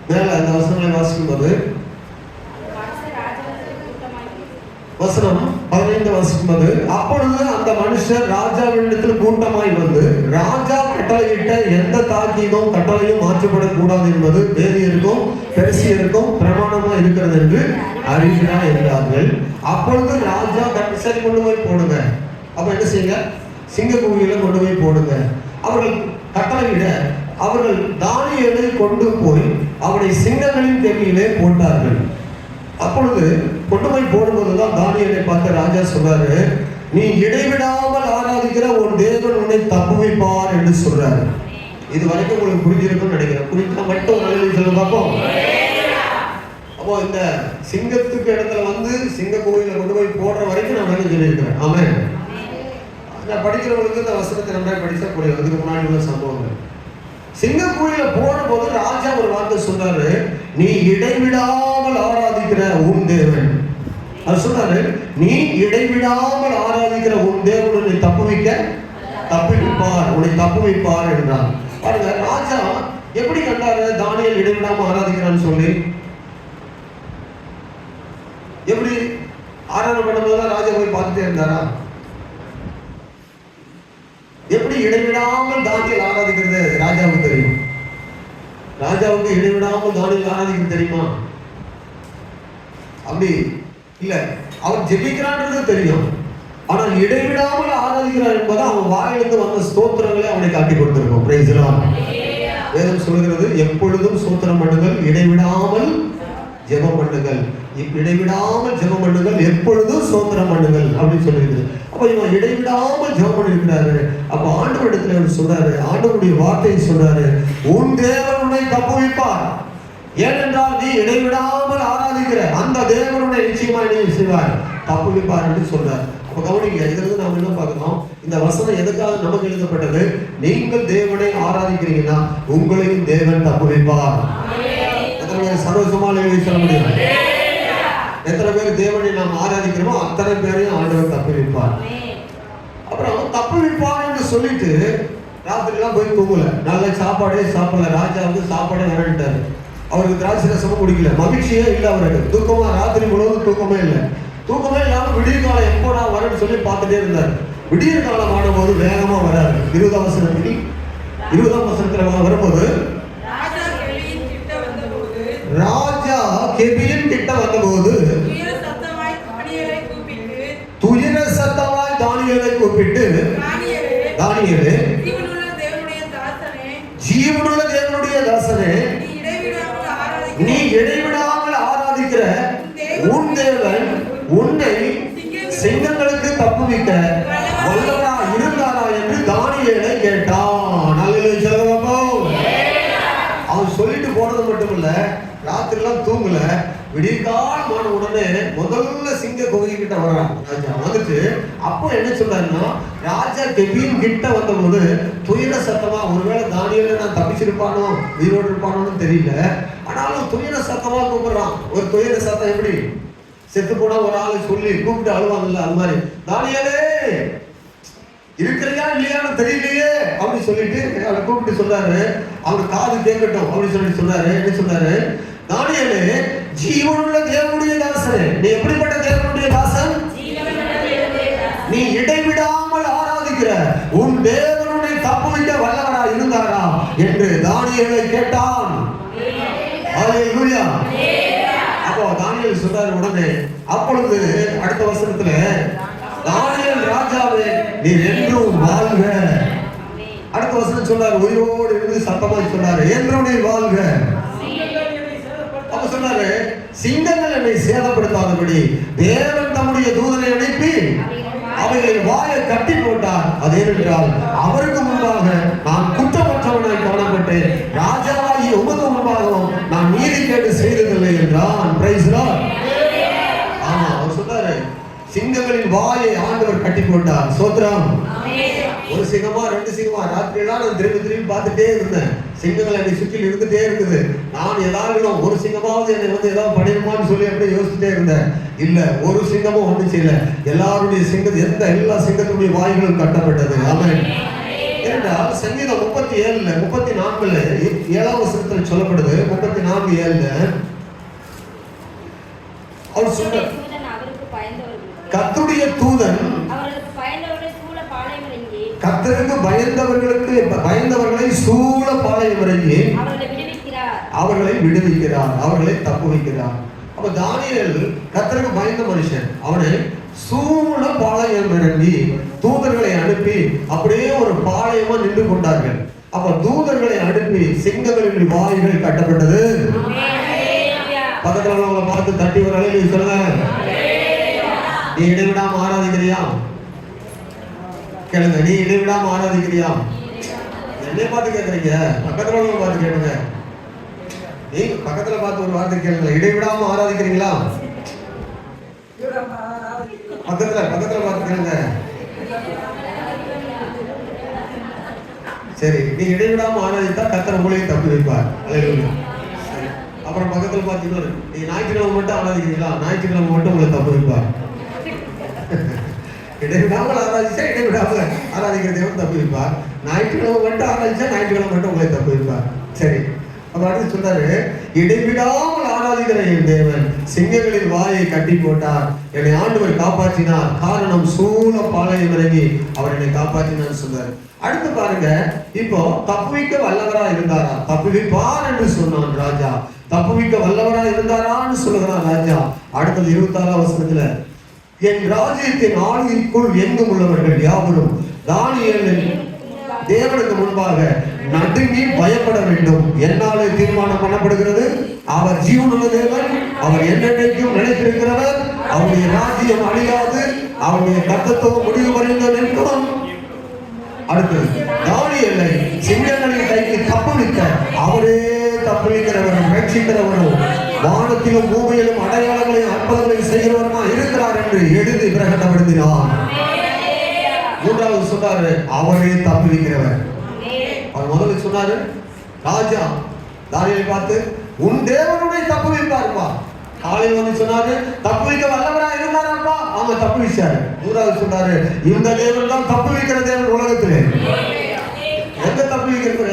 மேல அந்த வசனங்களை வாசிக்கும் போது வசனம் 15 வாசிக்கும் போது, அப்பொழுது அந்த மனுஷர் ராஜாவினிடத்தில் கூட்டமாய் வந்து, ராஜா கட்டளையிட்ட எந்த தாக்கீதும் கட்டளையும் மாற்றப்படக்கூடாது என்பது வேதியருக்கும் பெருசியருக்கும் பிரமாணமா இருக்கிறது என்று அறிகிறார் என்றார்கள். அப்பொழுது ராஜா சரி கொண்டு போய் போடுங்க. அப்ப என்ன செய்யுங்க, சிங்க குகையில கொண்டு போய் போடுங்க. அவர்கள் கட்டளையிட அவர்கள் தானியேலை கொண்டு போய் அவனை சிங்கங்களின் கெபியிலே போட்டார்கள். அப்பொழுது கொண்டு போய் போடும்போதுதான் தானியேலை பார்த்து ராஜா சொல்றாரு, நீ இடைவிடாமல் ஆராதிக்கிற ஒரு தேவன் உன்னை தப்புவிப்பார் என்று சொல்றாரு. இது வரைக்கும் உங்களுக்கு புரிஞ்சிருக்கும்னு நினைக்கிறேன். புரிஞ்சா மட்டும் ஒரு நிலையில் சொல்ல பார்ப்போம். அப்போ இந்த சிங்கத்துக்கு இடத்துல சிங்க கோயில கொண்டு போய் போடுற வரைக்கும் நான் வேலை சொல்லியிருக்கிறேன். ஆமென். நான் படிக்கிறவங்களுக்கு இந்த வசனத்தை நன்றாக படிச்சா புரியும். அதுக்கு முன்னாடி உள்ள சம்பவங்கள். சிங்க கோயில போன போது ராஜா ஒரு வார்த்தை சொன்னாரு, நீ இடைவிடாமல் ஆராதிக்கிற உன் தேவன். அது சொன்னாரு, நீ இடைவிடாமல் ஆராதிக்கிற உன் தேவன் உன்னை தப்புவிப்பார், உன்னை தப்புவிப்பார் என்றார். பாருங்க, ராஜா எப்படி கண்டாரு தானியேல் இடைவிடாம ஆராதிக்கிறான்னு சொல்லி? எப்படி ஆராதனை பண்ணும்போது ராஜா போய் பார்த்துட்டே இருந்தாரா? எப்படி இடைவிடாமல் தானியேல் ஆராதிக்கிறது ராஜாவுக்கு தெரியும். ராஜாவுக்கு இடைவிடாமல் தானியேல் ஆராதிக்கிறது தெரியுமா? அப்படி இல்ல, அவன் ஜெபிக்கிறான்றது தெரியும். ஆனால் இடைவிடாமல் ஆராதிக்கிறான் என்பது அவன் வாயிலிருந்து வந்த ஸ்தோத்திரங்களை அவனை காட்டி கொடுத்திருக்கும். Praise the Lord. வேதம் சொல்கிறது, எப்பொழுதும் ஸ்தோத்திரம் பண்ணுங்கள், இடைவிடாமல் ஜெபம் பண்ணுங்கள். இடைவிடாமல் ஜெபம் பண்ணுங்கள், எப்பொழுதும் ஸ்தோத்திரம் பண்ணுங்கள் அப்படின்னு சொல்லியிருக்கு. அப்ப இவன் இடைவிடாமல் ஜெபம் பண்ணியிருக்கிறாரு. அப்ப ஆண்டவரிடத்துல அவர் சொல்றாரு, ஆண்டவருடைய வார்த்தையை சொல்றாரு, உன் தேவன் உன்னை தப்புவிப்பார். ஏனென்றால் நீ இடைவிடாமல் ஆராதிக்கிற அந்த தேவனுடைய நிச்சயமா நீ செய்வார், தப்புவிப்பார் என்று சொல்றார். அப்ப கவனிங்க, இதிலிருந்து நாம் என்ன பார்க்கிறோம்? இந்த வசனம் எதுக்காக நமக்கு எழுதப்பட்டது? நீங்கள் தேவனை ஆராதிக்கிறீங்கன்னா உங்களையும் தேவன் தப்புவிப்பார். எத்தனை பேர் சந்தோஷமான சொல்ல முடியும்? எத்தனை பேர் தேவனை நாம் ஆராதிக்கிறோமோ அத்தனை பேரையும் ஆண்டவர் தப்புவிப்பார். அப்புறம் தப்புவிப்பார் என்று சொல்லிட்டு ராத்திரிலாம் போய் தூங்கல, நல்ல சாப்பாடே சாப்பிடல. ராஜா வந்து சாப்பாடே வரட்டாரு. அவருக்கு திராட்சை ரசமும் குடிக்கல, மகிழ்ச்சியே இல்லை அவருக்கு. தூக்கமா, ராத்திரி முழுவதும் தூக்கமே இல்லை. தூக்கமே இல்லாம விடிய காலம் எப்போ நான் வரேன்னு சொல்லி பார்த்துட்டே இருந்தார். விடிய காலம் ஆடும்போது வேகமா வராரு. 20ஆம் வசனத்துல வரும்போது, ராஜா கெபியின் கிட்ட வந்தபோது துயர சத்தமாய் தானியேலை கூப்பிட்டு, தானியேலே, ஜீவனுள்ள தேவனுடைய தாசனே, நீ இடைவிடாமல் ஆராதிக்கிற உன் தேவன் உன்னை சிங்கங்களுக்கு தப்புவிக்க வல்லவரா இருந்தாரா என்று தானியேலை கேட்டான். அவன் சொல்லிட்டு போனது மட்டும் இல்ல, ராத்திரிலாம் தூங்கல. விடிகாலமான உடனே முதல்ல சிங்க கோகை கிட்ட வர்றான் ராஜா. வந்துட்டு அப்போ என்ன சொல்றாருன்னா, ராஜா கெபியின் கிட்ட வந்தபோது துயர சத்தமா, ஒருவேளை தானியேலை நான் தப்பிச்சிருப்பானோ உயிரோடு இருப்பானோன்னு தெரியல, ஆனாலும் துயர சத்தமா கூப்பிடுறான். ஒரு துயர சத்தம் எப்படி செத்து போனா ஒரு ஆளு சொல்லி கூப்பிட்டு அழுவாங்கல்ல, அது மாதிரி, தானியேலே இருக்கிறியா இல்லையான்னு தெரியலையே அப்படி சொல்லிட்டு அவரை கூப்பிட்டு சொல்றாரு. அவர் காது கேட்கட்டும் அப்படின்னு சொல்லிட்டு சொன்னாரு. என்ன சொன்னாரு? தானியேலே, ஜீவனுள்ள தேவனுடைய தாசனே, நீ எப்படிப்பட்ட தேவனுடைய தாசன்? நீ இடைவிடாமல் ஆராதிக்கிற உன் தேவனுடைய தப்புவிக்க வல்லவரா இருந்தாரா என்று தானியேலை கேட்டான். ஹல்லேலூயா. அப்போ தானியேல் சொல்றாரு உடனே. அப்பொழுது அடுத்த வசனத்துல, தானியேல் ராஜாவே நீர் என்றும் வாழ்க. அடுத்த வசனம் சொல்றாரு, உயிரோடு இருந்து சத்தமாய் சொன்னாரு, என்றும் நீ வாழ்க. அப்ப சொன்னாரு, சிங்கங்கள் என்னை சேதப்படுத்தாதபடி தேவன் தம்முடைய தூதனை அனுப்பி அவைகளின் வாயை கட்டி போட்டார். அதேனென்றால் அவருக்கு முன்பாக நான் குற்றமற்றவனாய் காணப்பட்டேன், ராஜாவாகிய உமக்கு முன்பாகவும் நான் நீதி கேட்டு செய்ததில்லை என்றான். Praise Lord. ஆமா, அவர் சொன்னாரு, சிங்கங்களின் வாயை ஆண்டவர் கட்டி போட்டார். சோத்ரம். ஒரு சிங்கமா, ரெண்டு சிங்கமா, ராத்திரியெல்லாம் நான் திரும்பி பார்த்துட்டே இருந்தேன். சிங்கங்கள் என்னை சுற்றி இருந்துட்டே இருக்குது. நான் ஏதாவது ஒரு சிங்கமாவது என்னை வந்து ஏதாவது பண்ணிடுமான்னு சொல்லி அப்படியே யோசிச்சுட்டே இருந்தேன். இல்ல, ஒரு சிங்கமும் ஒன்றும் செய்யல. எல்லாருடைய எல்லா சிங்கத்துடைய வாய்களும் கட்டப்பட்டது. ஆமென். ஏனென்றால் சங்கீதம் 37 34 7ஆம் வசனத்தில் சொல்லப்படுது. 34:7 அவர் சொல்ற, கர்த்தருடைய தூதன் கர்த்தருக்கு பயந்தவர்களை சூழ பாளையம் இறங்கி அவர்களை விடுவிக்கிறார், அவர்களை தப்புவிக்கிறார். அப்ப தானியேல் கர்த்தருக்கு பயந்த மனுஷன். அவனை சூழ பாளையம் இறங்கி தூதர்களை அனுப்பி அப்படியே ஒரு பாளையமா நின்று கொண்டார்கள். அப்ப தூதர்களை அனுப்பி சிங்கங்களின் வாய்கள் கட்டப்பட்டது. பக்கத்துல அவங்களை பார்த்து தட்டி ஒரு அலையில் சொல்லுங்க, நீ இடைவிடாம ஆராதிக்கிறியா? கேளுங்க, நீ இடைவிடாம ஆராதிக்கிறியா? என்னை பார்த்து கேட்கறீங்க, பக்கத்துல பார்த்து கேளுங்க. நீ பக்கத்துல பார்த்து ஒரு வார்த்தை கேளுங்க, இடைவிடாம ஆராதிக்கிறீங்களா? பக்கத்துல பார்த்து கேளுங்க. சரி, நீ இடைவிடாம ஆராதித்தா கர்த்தர் உங்களையும் தப்பி வைப்பார். அல்லேலூயா. அப்புறம் பக்கத்துல பார்த்தீங்கன்னா, நீ ஞாயிற்றுக்கிழமை மட்டும் ஆராதிக்கிறீங்களா? ஞாயிற்றுக்கிழமை மட்டும் உங்களை தப்பு வைப்பார். இடைவிடாமல் ஆராதிச்சா இடைவிடாமல் ஆராதிக்கிற தேவன் தப்பு வைப்பார். ஞாயிற்றுக்கிழமை மட்டும் ஆராதிச்சா ஞாயிற்றுக்கிழமை மட்டும் உங்களை தப்பு வைப்பார். சரி, அப்ப அடுத்து சொன்னாரு, இடைவிடாமல் ஆராதிக்கிற என் தேவன் சிங்கங்களின் வாயை கட்டி போட்டார், என்னை ஆண்டவர் காப்பாற்றினார். காரணம் சூழ பாளையம் இறங்கி அவர் என்னை காப்பாற்றினார் சொன்னார். அடுத்து பாருங்க, இப்போ தப்புவிக்க வல்லவரா இருந்தாரா? தப்புவிப்பார் என்று சொன்னான் ராஜா. தப்புவிக்க வல்லவரா இருந்தாரான்னு சொல்லுகிறான் ராஜா. அடுத்தது 26ஆம் வசனத்துல, என் ராஜ்யத்தின் ஆளுகைக்குள் எங்கும் உள்ளவர்கள் யாவரும் தானியேலின் தேவனுக்கு முன்பாக நடுங்கி பயப்பட வேண்டும். என்னாலே தீர்மானம் பண்ணப்படுகிறது, அவர் ஜீவனுள்ள தேவன், அவர் என்னென்னைக்கும் நிலைத்திருக்கிறவர், அவருடைய ராஜ்யம் அழியாது, அவருடைய கர்த்தத்துவம் முடிவு வரைந்த நிற்கும். அடுத்து தானியேலை சிங்கங்களின் கைக்கு தப்புவித்த அவரே தப்புவிக்கிறவரும் ரட்சிக்கிறவரும் வானத்திலும் பூமியிலும் அடையாளங்களையும் அற்புதங்களையும் செய்கிறவருமா இருக்கிறார் என்று எழுதி பிரகடனப்படுத்தினார். மூன்றாவது சொன்னாரு அவரே தப்புவிக்கிறவர். அவர் முதல்ல சொன்னாரு ராஜா தானியேலை பார்த்து உன் தேவனுடைய தப்புவிப்பார்ப்பா. காலையில் வந்து சொன்னாரு தப்புவிக்க வல்லவரா இருந்தாரப்பா. ஆமா தப்புவிச்சாரு. மூன்றாவது சொன்னாரு இந்த தேவன் தான் தப்புவிக்கிற தேவன் உலகத்திலே. எங்க தப்புவிக்கிற?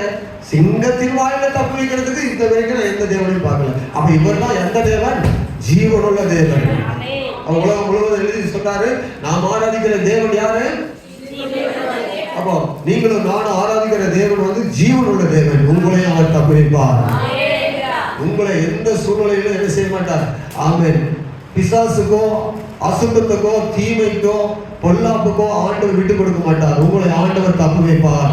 சிங்கத்தின் வாயில தப்புவிக்கிறதுக்கு இந்த வரைக்கும் நான் எந்த தேவனையும் பார்க்கல. அப்ப இவர் தான் எந்த தேவன்? ஜீவனுள்ள தேவன். உலகம் முழுவதும் எழுதி சொன்னாரு நாம் ஆராதிக்கிற தேவன் யாரு? அப்போ நீங்களும் நானும் ஆராதிக்கிற தேவன் வந்து ஜீவனுள்ள தேவன். உங்களையும் அவர் தப்புவிப்பார். உங்களை எந்த சூழ்நிலையிலும் என்ன செய்ய மாட்டார். ஆமென். பிசாசுக்கோ அசுத்தத்துக்கோ தீமைக்கோ பொல்லாப்புக்கோ ஆண்டவர் விட்டு கொடுக்க மாட்டார். உங்களை ஆண்டவர் தப்புவிப்பார்.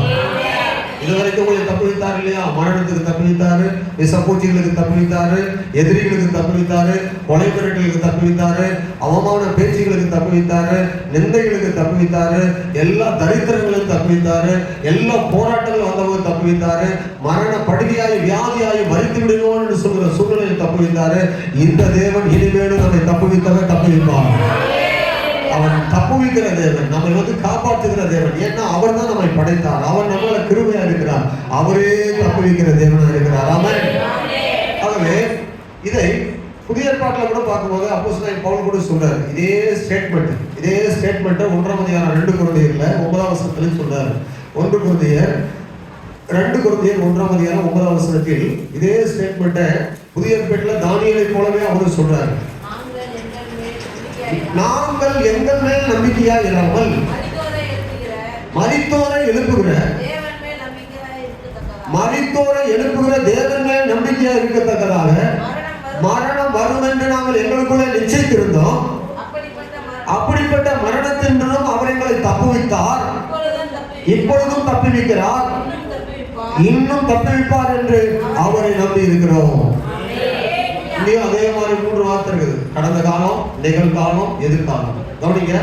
இதுவரைக்கும் உங்களை தப்புவித்தார் இல்லையா? மரணத்துக்கு தப்புவித்தாரு, விஷப்பூச்சிகளுக்கு தப்புவித்தாரு, எதிரிகளுக்கு தப்புவித்தாரு, கொலை மிரட்டலுக்கு தப்புவித்தாரு, அவமான பேச்சுகளுக்கு தப்புவித்தாரு, நிந்தைகளுக்கு தப்புவித்தாரு, எல்லா தரித்திரங்களும் தப்புவித்தாரு, எல்லா போராட்டங்களும் வந்தவங்க தப்புவித்தாரு, மரண படுகையாய் வியாதியாய் மறித்து விடுவோம் என்று சொல்கிற சூழ்நிலையை தப்புவித்தாரு. இந்த தேவன் இனிமேலும் நம்மை தப்புவித்தவர் தப்புவிப்பார். அவன் தப்புவிக்கிற தேவன், நம்மை வந்து காப்பாற்றுகிற தேவன். ஏன்னா அவர் தான் நம்மை படைத்தார், அவர் நம்மள கிருபையா இருக்கிறார், அவரே தப்புவிக்கிற தேவனா இருக்கிறார். ஆமென். ஆகவே இதை புதிய ஏற்பாட்டில் கூட பார்க்கும்போது அப்போஸ்தலன் பவுல் கூட சொல்றாரு இதே ஸ்டேட்மெண்ட் 1 அதிகாரம் 2 கொரிந்தியர்ல 9ஆம் வசனத்தில் சொல்றாரு. 1 கொரிந்தியர் 1 அதிகாரம் 9ஆம் வசனத்தில் இதே ஸ்டேட்மெண்ட்டை புதிய ஏற்பாட்டில் தானியேலை போலவே அவரும் சொல்றாரு. நாங்கள் எங்கள் மேல் நம்பிக்கையா இல்லாமல் மரித்தோரை எழுப்புகிற தேவன் மேல் நம்பிக்கையா இருக்கத்தக்கதாக மரணம் வரும் என்று நாங்கள் எங்களுக்குள்ளே நிச்சயித்திருந்தோம். அப்படிப்பட்ட மரணத்தின்றும் அவர் எங்களை தப்புவித்தார், இப்பொழுதும் தப்புவிக்கிறார், இன்னும் தப்புவிப்பார் என்று அவரை நம்பி இருக்கிறோம். அதே மாதிரி 3 வார்த்தை இருக்குது. கடந்த காலம், நிகழ்காலம், எதிர்காலம். கவனிங்க,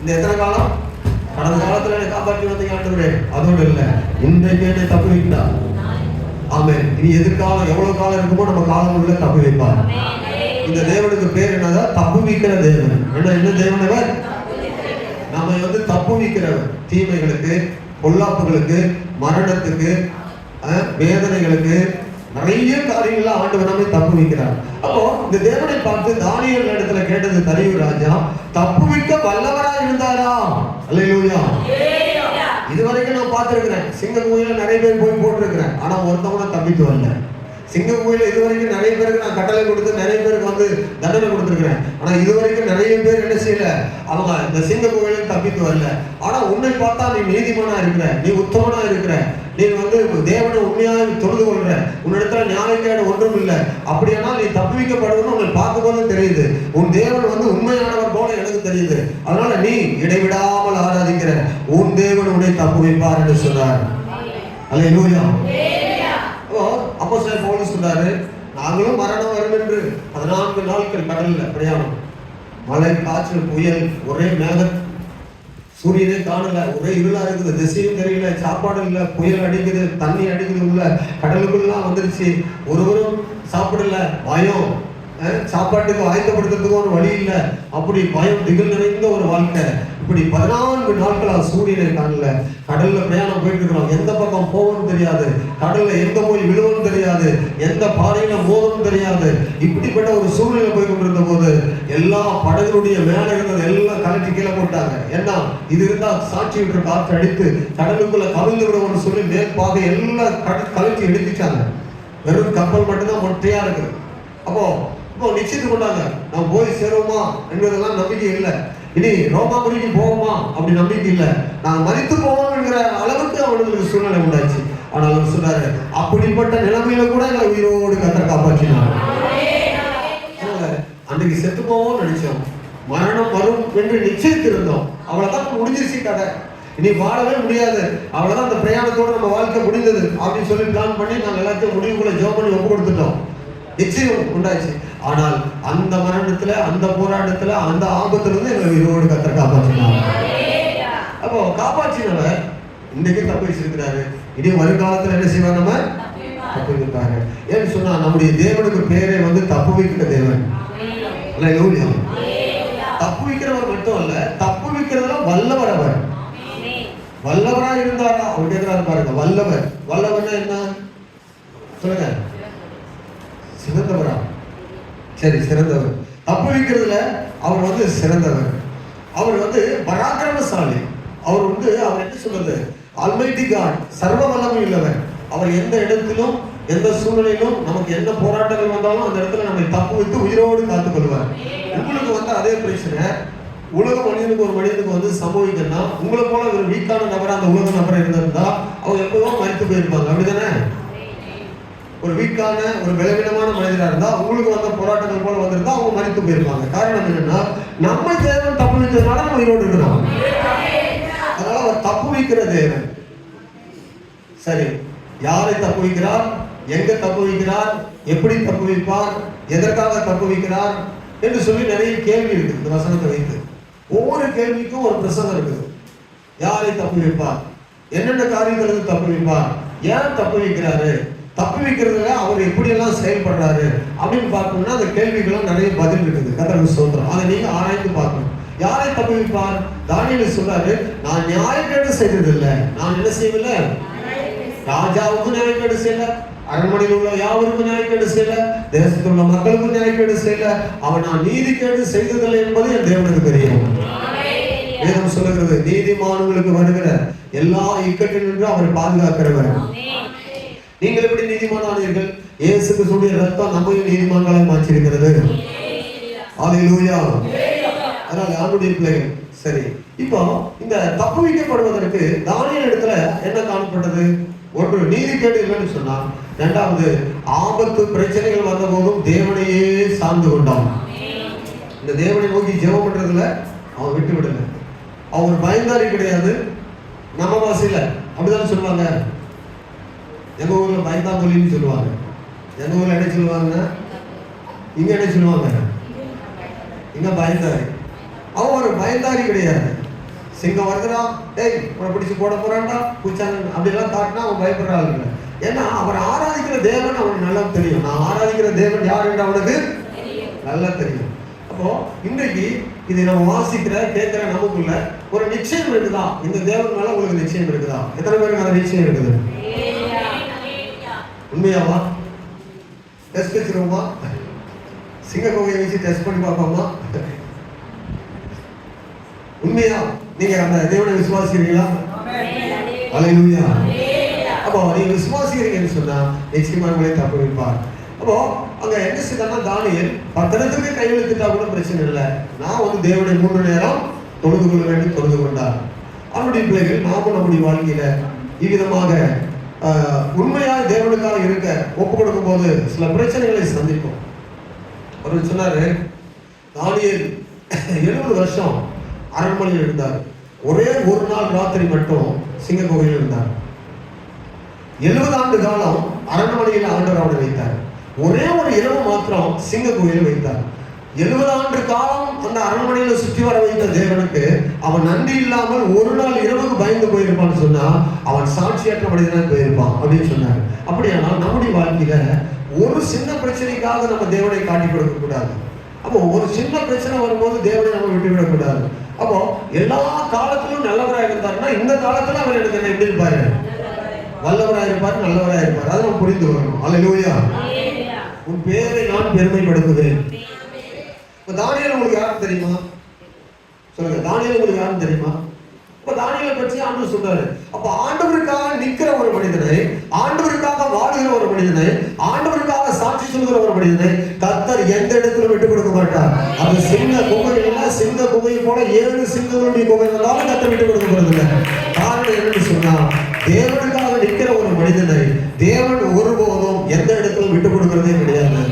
இந்த எத்தனை காலம்? கடந்த காலத்துல என்னை காப்பாற்றி வந்தீங்க ஆண்டவரே, அதோடு இல்லை, இன்றைக்கு என்னை தப்பு வைக்கிறார். ஆமென். இனி எதிர்காலம் எவ்வளவு காலம் இருக்குமோ நம்ம காலம் உள்ள தப்பு வைப்பார். இந்த தேவனுக்கு பேர் என்னதான்? தப்பு வைக்கிற தேவன். என்ன தேவன் அவர்? நம்ம வந்து தப்பு வைக்கிறவர். தீமைகளுக்கு, பொல்லாப்புகளுக்கு, மரணத்துக்கு, வேதனைகளுக்கு, நிறைய காரியங்கள ஆண்டவர் நம்மை தப்பு வைக்கிறார். அப்போ இந்த தேவனை பார்த்து தானியேல் இடத்துல கேட்டது தரியு ராஜா தப்புவிக்க வல்லவரா இருந்தாரா? அல்லேலூயா. இதுவரைக்கும் நான் பார்த்திருக்கிறேன், சிங்க குகையில நிறைய பேர் போய் போட்டிருக்கிறேன், ஆனா ஒருத்தவங்க தப்பித்து வரல. சிங்க குகையில இதுவரைக்கும் நிறைய பேருக்கு நான் கட்டளை கொடுத்து நிறைய பேருக்கு வந்து தண்டனை கொடுத்துருக்கிறேன். ஆனா இதுவரைக்கும் நிறைய பேர் என்ன செய்யல, அவங்க இந்த சிங்க குகையில தப்பித்து வரல. ஆனா உன்னை பார்த்தா நீ நீதிமானா இருக்கிற, நீ உத்தமனா இருக்கிற, நீ வந்து தேவனை உண்மையாக தொழுது கொள்ற, உன்னிடத்துல ஞானக்கேடு ஒன்றும் இல்லை. அப்படியானா நீ தப்புவிக்கப்படுவன்னு உன்னை பார்க்கும் போது தெரியுது. உன் தேவன் வந்து உண்மையானவர் போல எனக்கு தெரியுது. அதனால நீ இடைவிடாமல் ஆராதிக்கிற உன் தேவன் உன்னை தப்புவிப்பார் என்று சொன்னார். அல்லேலூயா. அப்போஸ்தலன் பவுல் சொன்னாரு நாங்களும் மரணம் வரும் என்று 14 நாட்கள் கடல்ல பிரயாணம், மழை, காற்று, புயல், ஒரே மேகம், சூரியனே காணல, ஒரே இருளா இருக்குது, திசையும் தெரியல, சாப்பாடு இல்லை, புயல் அடிக்குது, தண்ணி அடிக்குது, உள்ள கடலுக்குள்ளலாம் வந்துருச்சு, ஒருவரும் சாப்பிடல, பயம், சாப்பாட்டுக்கு ஆயத்தப்படுத்துறதுக்கு ஒரு வழி இல்லை, அப்படி பயம் திகில் நிறைந்த ஒரு வாழ்க்கை. இப்படி 14 நாட்களா சூரியனை காணல, கடல்ல பிரயாணம் போயிட்டு இருக்கிறோம், எந்த பக்கம் போகணும்னு தெரியாது, கடல்ல எங்க போய் விழுவணும் தெரியாது, எந்த பாறையில மோதணும் தெரியாது. இப்படிப்பட்ட ஒரு சூழ்நிலை போய் கொண்டிருந்த போது எல்லா படகுடைய மேல இருந்தது எல்லாம் கலட்டி கீழே போட்டாங்க. ஏன்னா இது இருந்தா சாட்சி விட்டு காற்று அடித்து கடலுக்குள்ள கவிழ்ந்து விடுவோம்னு சொல்லி மேற்பாக எல்லாம் கலட்டி எடுத்துச்சாங்க. வெறும் கப்பல் மட்டும்தான் மொட்டையா இருக்குது. அப்போ நிச்சயத்து கொண்டாங்க, நான் போய் சேருவோமா என்பதெல்லாம் நம்பிக்கை இல்லை. இனி ரோமாபுரிக்கு போவோமா அப்படி நம்பிக்கை இல்லை. நான் மரித்து போவோம் என்கிற அளவுக்கு அவனுக்கு சூழ்நிலை உண்டாச்சு. ஆனால் அவர் சொன்னாரு அப்படிப்பட்ட நிலைமையில கூட எங்களை உயிரோடு கர்த்தர் காப்பாற்றினார். அன்றைக்கு செத்து போவோம்னு நினைச்சோம், மரணம் வரும் என்று நிச்சயித்திருந்தோம், அவ்வளவுதான் முடிஞ்சிருச்சு கதை. இனி வாழவே முடியாது, அவ்வளவுதான், அந்த பிரயாணத்தோட நம்ம வாழ்க்கை முடிந்தது அப்படின்னு சொல்லி பிளான் பண்ணி நாங்கள் எல்லாத்தையும் முடிவுக்குள்ள ஜெபம் பண்ணி ஒப்பு கொடுத்துட்டோம். நிச்சயம் உண்டாச்சு. ஆனால் அந்த மரணத்துல, அந்த போராட்டத்துல, அந்த ஆபத்துல இருந்து எங்களை உயிரோடு கர்த்தர் காப்பாற்றினார். அப்போ காப்பாற்றினவர் இன்னைக்கு தப்பு வச்சிருக்கிறாரு. இனி வருங்காலத்துல என்ன செய்வார்? நம்ம தப்பு வைப்பாங்க. ஏன்னு சொன்னா நம்முடைய தேவனுக்கு பேரே வந்து தப்பு வைக்கிற தேவன். அல்லேலூயா. தப்பு வைக்கிறவர் மட்டும் அல்ல, தப்பு வைக்கிறதுல வல்லவர். அவர் வல்லவரா இருந்தாரா? அவர் கேட்கிறாரு பாருங்க, வல்லவர். வல்லவர்னா என்ன சொல்லுங்க? சிறந்தவரா? சரி, சிறந்தவர். தப்பு வைக்கிறதுல அவர் வந்து சிறந்தவர். அவர் வந்து பராக்கிரமசாலி. அவர் வந்து அவர் என்ன சொல்றது? ஆல்மைட்டி காட், சர்வ வல்லமை உள்ளவர். அவர் எந்த இடத்திலும் எந்த சூழ்நிலையிலும் நமக்கு என்ன போராட்டங்கள் வந்தாலும் அந்த இடத்துல நம்மை தப்பு வைத்து உயிரோடு காத்துக் கொள்வார். உங்களுக்கு வந்து அதே பிரச்சனை உலக மனிதனுக்கு ஒரு மனிதனுக்கு வந்து சம்பவிக்கணும்னா, உங்களை போல ஒரு வீக்கான நபரா அந்த உலக நபரை இருந்திருந்தா அவங்க எப்பவும் மறித்து போயிருப்பாங்க. அப்படிதானே? ஒரு வீக்கான ஒரு பலவீனமான மனிதராக இருந்தா உங்களுக்கு வந்த போராட்டங்கள் போல வந்திருந்தா அவங்க மறித்து போயிருப்பாங்க. காரணம் என்னன்னா, நம்ம தேவன் தப்பு வைக்கிறதுனால நம்ம உயிரோடு இருக்கிறோம். அதனால அவர் தப்பு வைக்கிற தேவன். சரி, யாரை தப்பு வைக்கிறார்? எங்க தப்பு வைக்கிறார்? எப்படி தப்பு வைப்பார்? எதற்காக தப்பு வைக்கிறார் என்று சொல்லி நிறைய கேள்வி இருக்கு இந்த வசனத்தை வைத்து. ஒவ்வொரு கேள்விக்கும் ஒரு பிரசங்கம் இருக்குது. யாரை தப்பு வைப்பார்? என்னென்ன காரியங்களுக்கு தப்பு வைப்பார்? ஏன் தப்பு வைக்கிறாரு? தப்பு வைக்கிறதுல அவர் எப்படி எல்லாம் செயல்படுறாரு அப்படின்னு பார்க்கணும்னா அந்த கேள்விகளும் நிறைய பதில் இருக்குது. கர்த்தருக்கு ஸ்தோத்திரம். அதை நீங்க ஆராய்ந்து பார்க்கணும். யாரை தப்பு வைப்பார்? தானியேல் சொல்றாரு, நான் நியாயக்கேடு செய்ததில்லை. நான் என்ன செய்யவில்லை? ராஜாவுக்கும் நியாயக்கேடு செய்யல, அரண்மனையில் உள்ள யாவருக்கும் நியாயக்கேடு செய்யல, தேசத்தில் உள்ள மக்களுக்கும் நியாயக்கேடு செய்யல. அவன் நான் நீதிக்கேடு செய்ததில்லை என்பது என் தேவனுக்கு தெரியும். வேதம் சொல்லுகிறது, நீதிமான்களுக்கு வருகிற எல்லா இக்கட்டிலிருந்து அவர் பாதுகாக்கிறவர். நீங்கள் எப்படி நீதிமானானீர்கள்? இயேசு கிறிஸ்துவின் ரத்தம் நம்மையும் நீதிமான்களாய் மாற்றியிருக்கிறது. அல்லேலூயா. அதனால ஆண்டுடைய பிள்ளைகள். சரி, இப்போ இந்த தப்பு வைக்கப்படுவதற்கு தானியேல் இடத்துல என்ன காணப்பட்டது? ஒன்று, நீதிக்கேடு இல்லைன்னு சொன்னா. இரண்டாவது, ஆபத்து பிரச்சனைகள் வந்த போதும் தேவனையே சார்ந்து கொண்டான். இந்த தேவனை நோக்கி ஜெபம் பண்றதுல அவன் விட்டு விடல. அவன் பயந்தாரி கிடையாது. நம்ம வாசியில அப்படிதான் சொல்லுவாங்க. எங்க ஊர்ல பயந்தாங்கொல்லின்னு சொல்லுவாங்க. எங்க ஊர்ல என்ன சொல்லுவாங்க? இங்க என்ன சொல்லுவாங்க? இங்க பயந்தாரி. அவன் ஒரு பயந்தாரி கிடையாது. சிங்கம் வருதுடா, டேய் உன்னை பிடிச்சி போட போறான்டா, பூச்சாங்க அப்படிலாம் காட்டினா அவன் பயப்படுறாள் இல்லை. ஏன்னா அவர் ஆராதிக்கிற தேவன் அவனுக்கு நல்லா தெரியும். நான் ஆராதிக்கிற தேவன் யார் என்று அவனுக்கு நல்லா தெரியும். அப்போ இன்றைக்கு இதை நம்ம வாசிக்கிற கேட்கிற நமக்குள்ள ஒரு நிச்சயம் இருக்குதா? இந்த தேவன் மேல உங்களுக்கு நிச்சயம் இருக்குதா? எத்தனை பேருக்கு அந்த நிச்சயம் இருக்குது? உண்மையாவா? டெஸ்ட் வச்சிருவோமா? சிங்க கோகையை வச்சு டெஸ்ட் பண்ணி பார்ப்போமா? உண்மையா நீங்க அந்த தேவனை விசுவாசிக்கிறீங்களா? அல்லேலூயா. அப்போ நீங்க விசுவாசிக்கிறீங்கன்னு சொன்னா நிச்சயமா உங்களை தப்பு வைப்பார். அப்போ அங்க என்ன செய்தான்னா, தானியேல் பத்திரத்துக்கு கையெழுத்திட்டா கூட பிரச்சனை இல்லை. நான் வந்து தேவனை 3 நேரம் தொழுது கொள்ள வேண்டும், தொழுது கொண்டார். அவனுடைய பிள்ளைகள் நாமும் நம்முடைய வாழ்க்கையில இவ்விதமாக உண்மையாக தேவனுக்காக இருக்க ஒப்பு கொடுக்கும் போது சில பிரச்சனைகளை சந்திப்போம். அவர் சொன்னாரு, தானியேல் 70 வருஷம் அரண்மனையில் இருந்தார். ஒரே ஒரு நாள் ராத்திரி மட்டும் சிங்க குகையில் இருந்தார். 70 ஆண்டு காலம் அரண்மனையில் ஆண்டவர் அவனை வைத்தார். ஒரே ஒரு இரவு மாத்திரம் சிங்க குகையில் வைத்தார். 70 ஆண்டு காலம் அந்த அரண்மனையில சுற்றி வர வைத்த தேவனுக்கு அவன் நன்றி இல்லாமல் ஒரு நாள் இரவுக்கு பயந்து போயிருப்பான்னு சொன்னா அவன் சாட்சியற்ற மனிதனாக போயிருப்பான் அப்படின்னு சொன்னார். அப்படியானால் நம்முடைய வாழ்க்கையில ஒரு சின்ன பிரச்சனைக்காக நம்ம தேவனை காட்டி கொடுக்க கூடாது. அப்போ ஒரு சின்ன பிரச்சனை வரும்போது தேவனை நம்ம விட்டு விடக்கூடாது. அப்போ எல்லா காலத்திலும் நல்லவராக இருந்தாருன்னா இந்த காலத்துல அவர் எனக்கு என்ன எப்படி இருப்பாரு? வல்லவராக இருப்பார், நல்லவராக இருப்பார். அதை நம்ம புரிந்து வரணும். அல்லேலூயா. உன் பேரை நான் பெருமைப்படுத்துவேன். இப்ப தானியேல் உங்களுக்கு யாரும் தெரியுமா? சொல்லுங்க, தானியேல் உங்களுக்கு யாரும் தெரியுமா? இப்ப தானியேலை பற்றி ஆண்டவர் சொல்றாரு. அப்ப ஆண்டவருக்காக நிக்கிற ஒரு மனிதனை, ஆண்டவருக்காக வாழுகிற ஒரு மனிதனை, ஆண்டவருக்காக சாட்சி சொல்கிற ஒரு மனிதனை கர்த்தர் எந்த இடத்துல விட்டு கொடுக்க மாட்டார். அது சிங்க குகையில சிங்க குகையை போல 7 சிங்கங்களுடைய குகை வந்தாலும் கர்த்தர் விட்டு கொடுக்க போறதில்லை. காரணம் என்னன்னு சொன்னா, தேவனுக்காக நிக்கிற ஒரு மனிதனை தேவன் ஒருபோதும் எந்த இடத்துல விட்டு கொடுக்கறதே கிடையாது.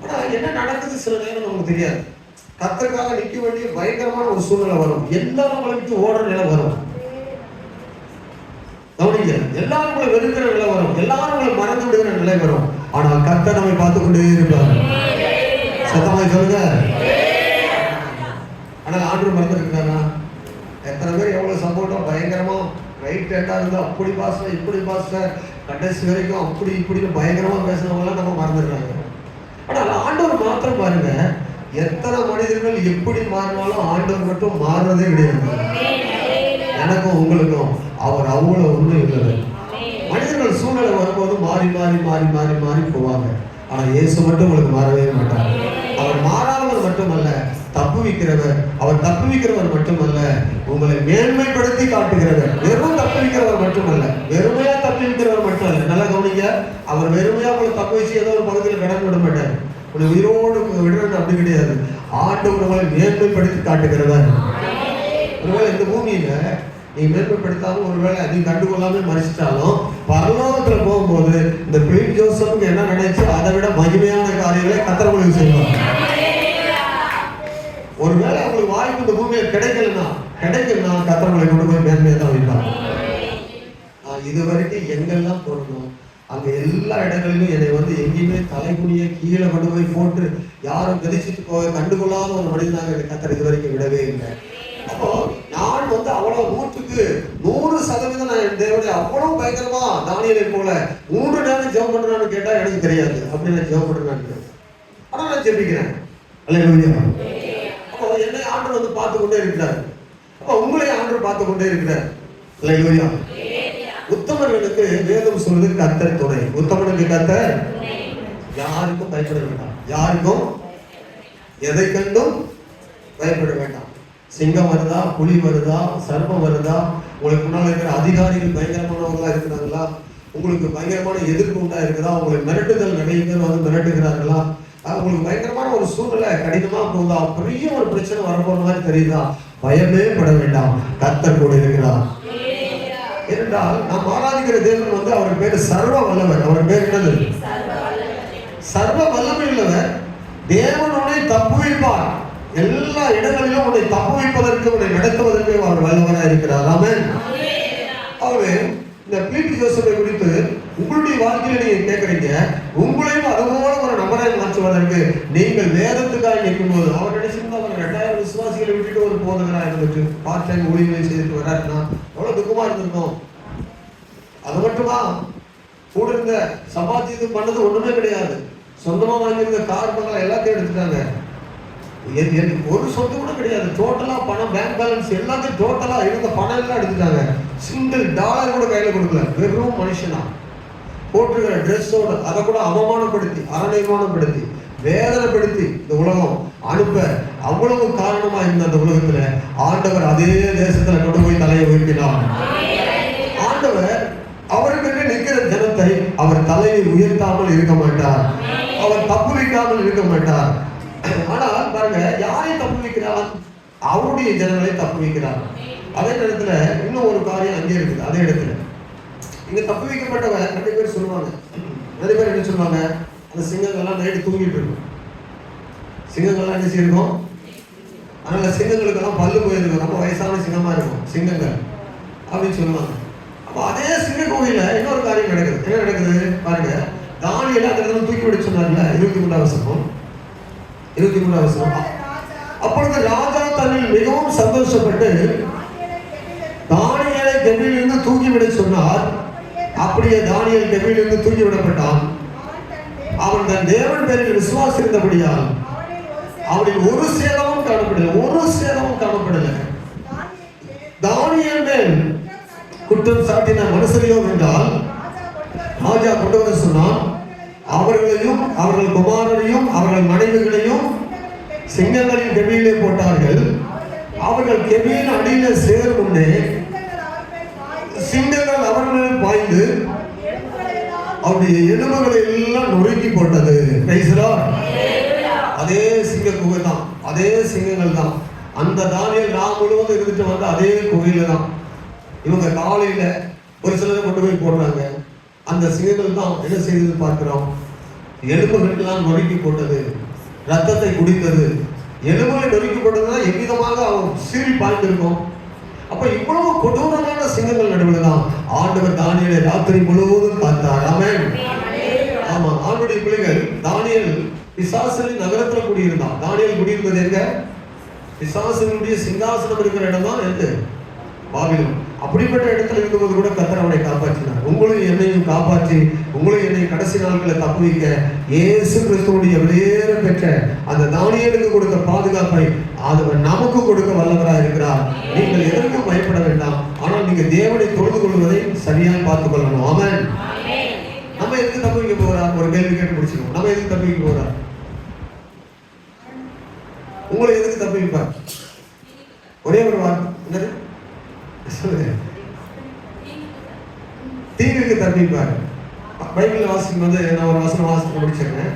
ஆனா என்ன நடக்குது சில நேரம் நமக்கு தெரியாது. கர்த்தருக்காக நிக்க வேண்டிய பயங்கரமான ஒரு சூழ்நிலை வரும். எல்லாரும் வளர்த்து ஓடுற நிலை வரும். கவனிங்க, எல்லாரும் உங்களை வெறுக்கிற நிலை வரும், எல்லாரும் உங்களை மறந்து விடுகிற நிலை வரும். ஆனால் கர்த்தர் நம்மை பார்த்து கொண்டே இருப்பார். சத்தமாய் சொல்லுங்க. ஆனால் ஆண்டவர் மறந்துருக்கிறாரா? எத்தனை பேர் எவ்வளவு சப்போர்ட்டா பயங்கரமா ரைட் ஹேண்டா இருந்தா அப்படி பாஸ்டர் இப்படி பாஸ்டர் கடைசி வரைக்கும் அப்படி இப்படின்னு பயங்கரமா பேசுறவங்களாம் நம்ம மறந்துடுறாங்க. ஆனால் ஆண்டவர் மாத்திரம் பாருங்க, எத்தனை மனிதர்கள் எப்படி மாறினாலும் ஆண்டவர் மட்டும் மாறுறதே கிடையாது. எனக்கும் உங்களுக்கும் அவர் அவ்வளவு உண்மை உள்ளது. மனிதர்கள் சூழ்நிலை வரும்போது மாறி மாறி மாறி மாறி மாறி போவாங்க. ஆனா இயேசு மட்டும் உங்களுக்கு மாறவே மாட்டார். அவர் மாறாதவர் மட்டுமல்ல, தப்புவிக்கிறவர். அவர் தப்புவிக்கிறவர் மட்டுமல்ல, உங்களை மேன்மைப்படுத்தி காட்டுகிறவர். வெறும் தப்புவிக்கிறவர் மட்டுமல்ல, வெறுமையா தப்புவிக்கிறவர் மட்டும் அல்ல. நல்லா கவனிங்க, அவர் வெறுமையா உங்களை தப்பு வச்சு ஏதோ ஒரு பகுதியில் கடன் விட மாட்டார், உங்களை உயிரோடு விடுறது அப்படி கிடையாது. ஆண்டவர் உங்களை மேன்மைப்படுத்தி காட்டுகிறவர். ஒருவேளை இந்த பூமியில நீ மேன்மைப்படுத்தாம ஒருவேளை அதை கண்டுகொள்ளாம மறிச்சிட்டாலும் பரலோகத்துல போகும்போது இந்த பிலிப் ஜோசப்புக்கு என்ன நினைச்சு அதை விட மகிமையான காரியங்களை கர்த்தர் உங்களுக்கு செய்வார். ஒருவேளை அவங்களுக்கு வாய்ப்பு இந்த பூமியில கிடைக்கலன்னா கர்த்தர் உங்களை கொண்டு போய் மேன்மையை தான் வைப்பார். இது வரைக்கும் எங்கெல்லாம் போடணும் அங்க எல்லா இடங்களிலும் என்னை எங்கேயுமே தலைக்குனிய கீழே கொண்டு போய் போட்டு யாரும் கதிச்சுட்டு போக கண்டுகொள்ளாத ஒரு மனிதனாக கர்த்தர் இது வரைக்கும் விடவே இல்லை. அப்போ நான் அவ்வளவு 100% நான் என் தேவனை அவ்வளவு பயங்கரமா தானியேலை போல 3 நேரம் ஜெபம் பண்றான்னு கேட்டா எனக்கு தெரியாது. அப்படி நான் ஜெபம் பண்றேன், ஆனா நான் ஜெபிக்கிறேன். அல்லேலூயா. அப்போ என்னை ஆண்டவர் பார்த்து கொண்டே இருக்கிறார். அப்போ உங்களை ஆண்டவர் பார்த்து கொண்டே இருக்கிறார். அல்லேலூயா. உத்தமர்களுக்கு வேதம் சொல்வது கர்த்தர் துணை. உத்தமனுக்கு கர்த்தர் யாருக்கும் பயப்பட வேண்டாம், யாருக்கும் எதை கண்டும் பயப்பட வேண்டாம். சிங்கம் வருதா, புலி வருதா, சர்ப்பம் வருதா, உங்களுக்கு முன்னால் இருக்கிற அதிகாரிகள் பயங்கரமானவர்களா இருக்கிறாங்களா, உங்களுக்கு பயங்கரமான எதிர்ப்பு உண்டா இருக்குதா, உங்களுக்கு மிரட்டுதல் நிறைய பேர் மிரட்டுகிறார்களா, உங்களுக்கு பயங்கரமான ஒரு சூழ்நிலை கடினமா போகுதா, பெரிய ஒரு பிரச்சனை வரப்போற மாதிரி தெரியுதா, பயமே பட வேண்டாம், கர்த்தர் கூட இருக்கிறார். ஏனென்றால் நாம் ஆராதிக்கிற தேவன் அவர் பேரு சர்வ வல்லவர். அவர் பேர் என்னது? சர்வ வல்லமை உள்ளவர். தேவன் உன்னை தப்புவிப்பார். எல்லா இடங்களிலும் உன்னை தப்புவிப்பதற்கு, உன்னை நடத்துவதற்கு அவர் வல்லவராக இருக்கிறார். ஆமென். ஆகவே இந்த பிலிப் ஜோசப்பை குறித்து உங்களுடைய வாழ்க்கையில நீங்க கேட்கறீங்க, உங்களையும் அதுபோல ஒரு நபரை மாற்றுவதற்கு நீங்கள் வேதத்துக்காக நிற்கும் போது அவர் நினைச்சிருந்தா அவர் 2000 விசுவாசிகளை விட்டுட்டு ஒரு போதகராக இருந்துட்டு பார்ட் டைம் ஊழியர்களை செய்துட்டு வர்றாருன்னா எவ்வளவு துக்கமா இருந்திருக்கும். அது மட்டுமா, கூட இருந்த சம்பாத்தியம் பண்ணது ஒண்ணுமே கிடையாது. சொந்தமா வாங்கியிருந்த கார் பங்களா எல்லாத்தையும் எடுத்துட்டாங்க. ஒரு சொத்து கூட கிடையாது. டோட்டலா பணம், பேங்க் பேலன்ஸ் எல்லாத்தையும் டோட்டலா இருந்த பணம் எல்லாம் எடுத்துட்டாங்க. சிங்கிள் டாலர் கூட கையில கொடுக்கல. வெறும் மனுஷனா போட்டிருக்கிற ட்ரெஸ்ஸோட அதை கூட அவமானப்படுத்தி, அரணிமானப்படுத்தி, வேதனைப்படுத்தி இந்த உலகம் அனுப்ப அவ்வளவு காரணமா இருந்த அந்த உலகத்துல ஆண்டவர் அதே தேசத்துல கொண்டு போய் தலையை உயர்த்தினார். ஆண்டவர் அவருக்கு நிற்கிற ஜனத்தை அவர் தலையை உயர்த்தாமல் இருக்க மாட்டார், அவர் தப்பு வைக்காமல் இருக்க மாட்டார். ஆனால் பாருங்க, யாரை தப்பு வைக்கிறார்? அவருடைய ஜனங்களை தப்பு வைக்கிறார். அதே நேரத்துல இன்னும் ஒரு காரியம் அங்கே இருக்குது. அதே இடத்துல இங்க தப்பு வைக்கப்பட்டவர் நிறைய பேர் சொல்லுவாங்க. நிறைய பேர் என்ன சொல்லுவாங்க? அந்த சிங்கங்கள்லாம் நைட்டு தூங்கிட்டு இருக்கும். சிங்கங்கள்லாம் என்ன செய்யும்? அதனால சிங்கங்களுக்கெல்லாம் பல்லு போயிருக்கும். ரொம்ப வயசான சிங்கமா இருக்கும் சிங்கங்கள் அப்படின்னு சொல்லுவாங்க. அப்ப அதே சிங்க கோயில இன்னொரு காரியம் நடக்குது. என்ன நடக்குது பாருங்க. தானியேலை அந்த இடத்துல தூக்கி விட சொன்னார்ல, 23ஆம் வசனம். அப்பொழுது ராஜா தன்னில் மிகவும் சந்தோஷப்பட்டு தானியேலை கெபியிலிருந்து தூக்கிவிட சொன்னார். அப்படியே தானியேல் கெபியிலிருந்து தூக்கி விடப்பட்டான். அவன் தன் தேவன் பேரில் விசுவாசி இருந்தபடியால் அவனில் ஒரு சேதமும் காணப்படவில்லை. தானியேல் மேல் குற்றம் சாட்டின மனுஷரையோ என்றால் ராஜா கொண்டு வர சொன்னான். அவர்களையும் அவர்கள் குமாரரையும் அவர்கள் மனைவிகளையும் சிங்கங்களின் கெபியிலே போட்டார்கள். அவர்கள் கெபியின் அடியில சேரும் முன்னே சிங்கங்கள் அவர்கள் பாய்ந்து அவருடைய எலும்புகளை எல்லாம் நொறுக்கி போட்டது. அதே சிங்க குகை தான், அதே சிங்கங்கள் தான். அந்த தானியேல் நான் முழுவதும் இருந்துட்டு வந்த அதே குகையில தான் இவங்க காலையில ஒரு சிலரை கொண்டு போய் போடுறாங்க. அந்த சிங்கங்கள் தான் என்ன செய்தது பார்க்கிறோம். எலும்புகளெல்லாம் நொறுக்கி போட்டது, ரத்தத்தை குடித்தது. எலும்புகளை நொறுக்கி போட்டதுன்னா எவ்விதமாக அவன் சீறி பாய்ந்திருக்கும். அப்ப இவ்வளவு கொடூரமான சிங்கங்கள் நடுவில் தான் ஆண்டவர் தானியேலை ராத்திரி முழுவதும் காத்தார். ஆமென். ஆமா, ஆண்டுடைய பிள்ளைகள் தானியேல் பிசாசனின் நகரத்துல குடியிருந்தான். தானியேல் குடியிருந்தது எங்க? பிசாசனுடைய சிங்காசனம் இருக்கிற இடம் தான் எது? பாபிலோன். அப்படிப்பட்ட இடத்துல இருந்தபோது கூட கர்த்தர் அவனை காப்பாற்றினார். உங்களையும் என்னையும் காப்பாற்றி உங்களையும் என்னையும் கடைசி நாட்களை தப்பு வைக்க இயேசு கிறிஸ்துவுடைய வெளியேற பெற்ற அந்த தானியேலுக்கு கொடுத்த பாதுகாப்பை அவர் நமக்கு கொடுக்க வல்லவராக இருக்கிறார். நீங்கள் எதற்கும் பயப்பட வேண்டாம். ஆனால் நீங்க தேவனை தொழுது கொள்வதை சரியாக பார்த்துக் கொள்ளணும். ஆமென். நம்ம எதுக்கு தப்பு வைக்க போறார்? ஒரு கேள்வி கேட்டு முடிச்சிருக்கோம். நம்ம எதுக்கு தப்பு வைக்க போறார்? உங்களை எதுக்கு தப்பு வைப்பார்? ஒரே ஒரு வார்த்தை என்னது சொல்லுங்க. தீங்குக்கு தப்பிப்பார். பைபிள் வாசிக்கும் போது நான் ஒரு வசனம் வாசிக்க முடிச்சிருக்கேன்.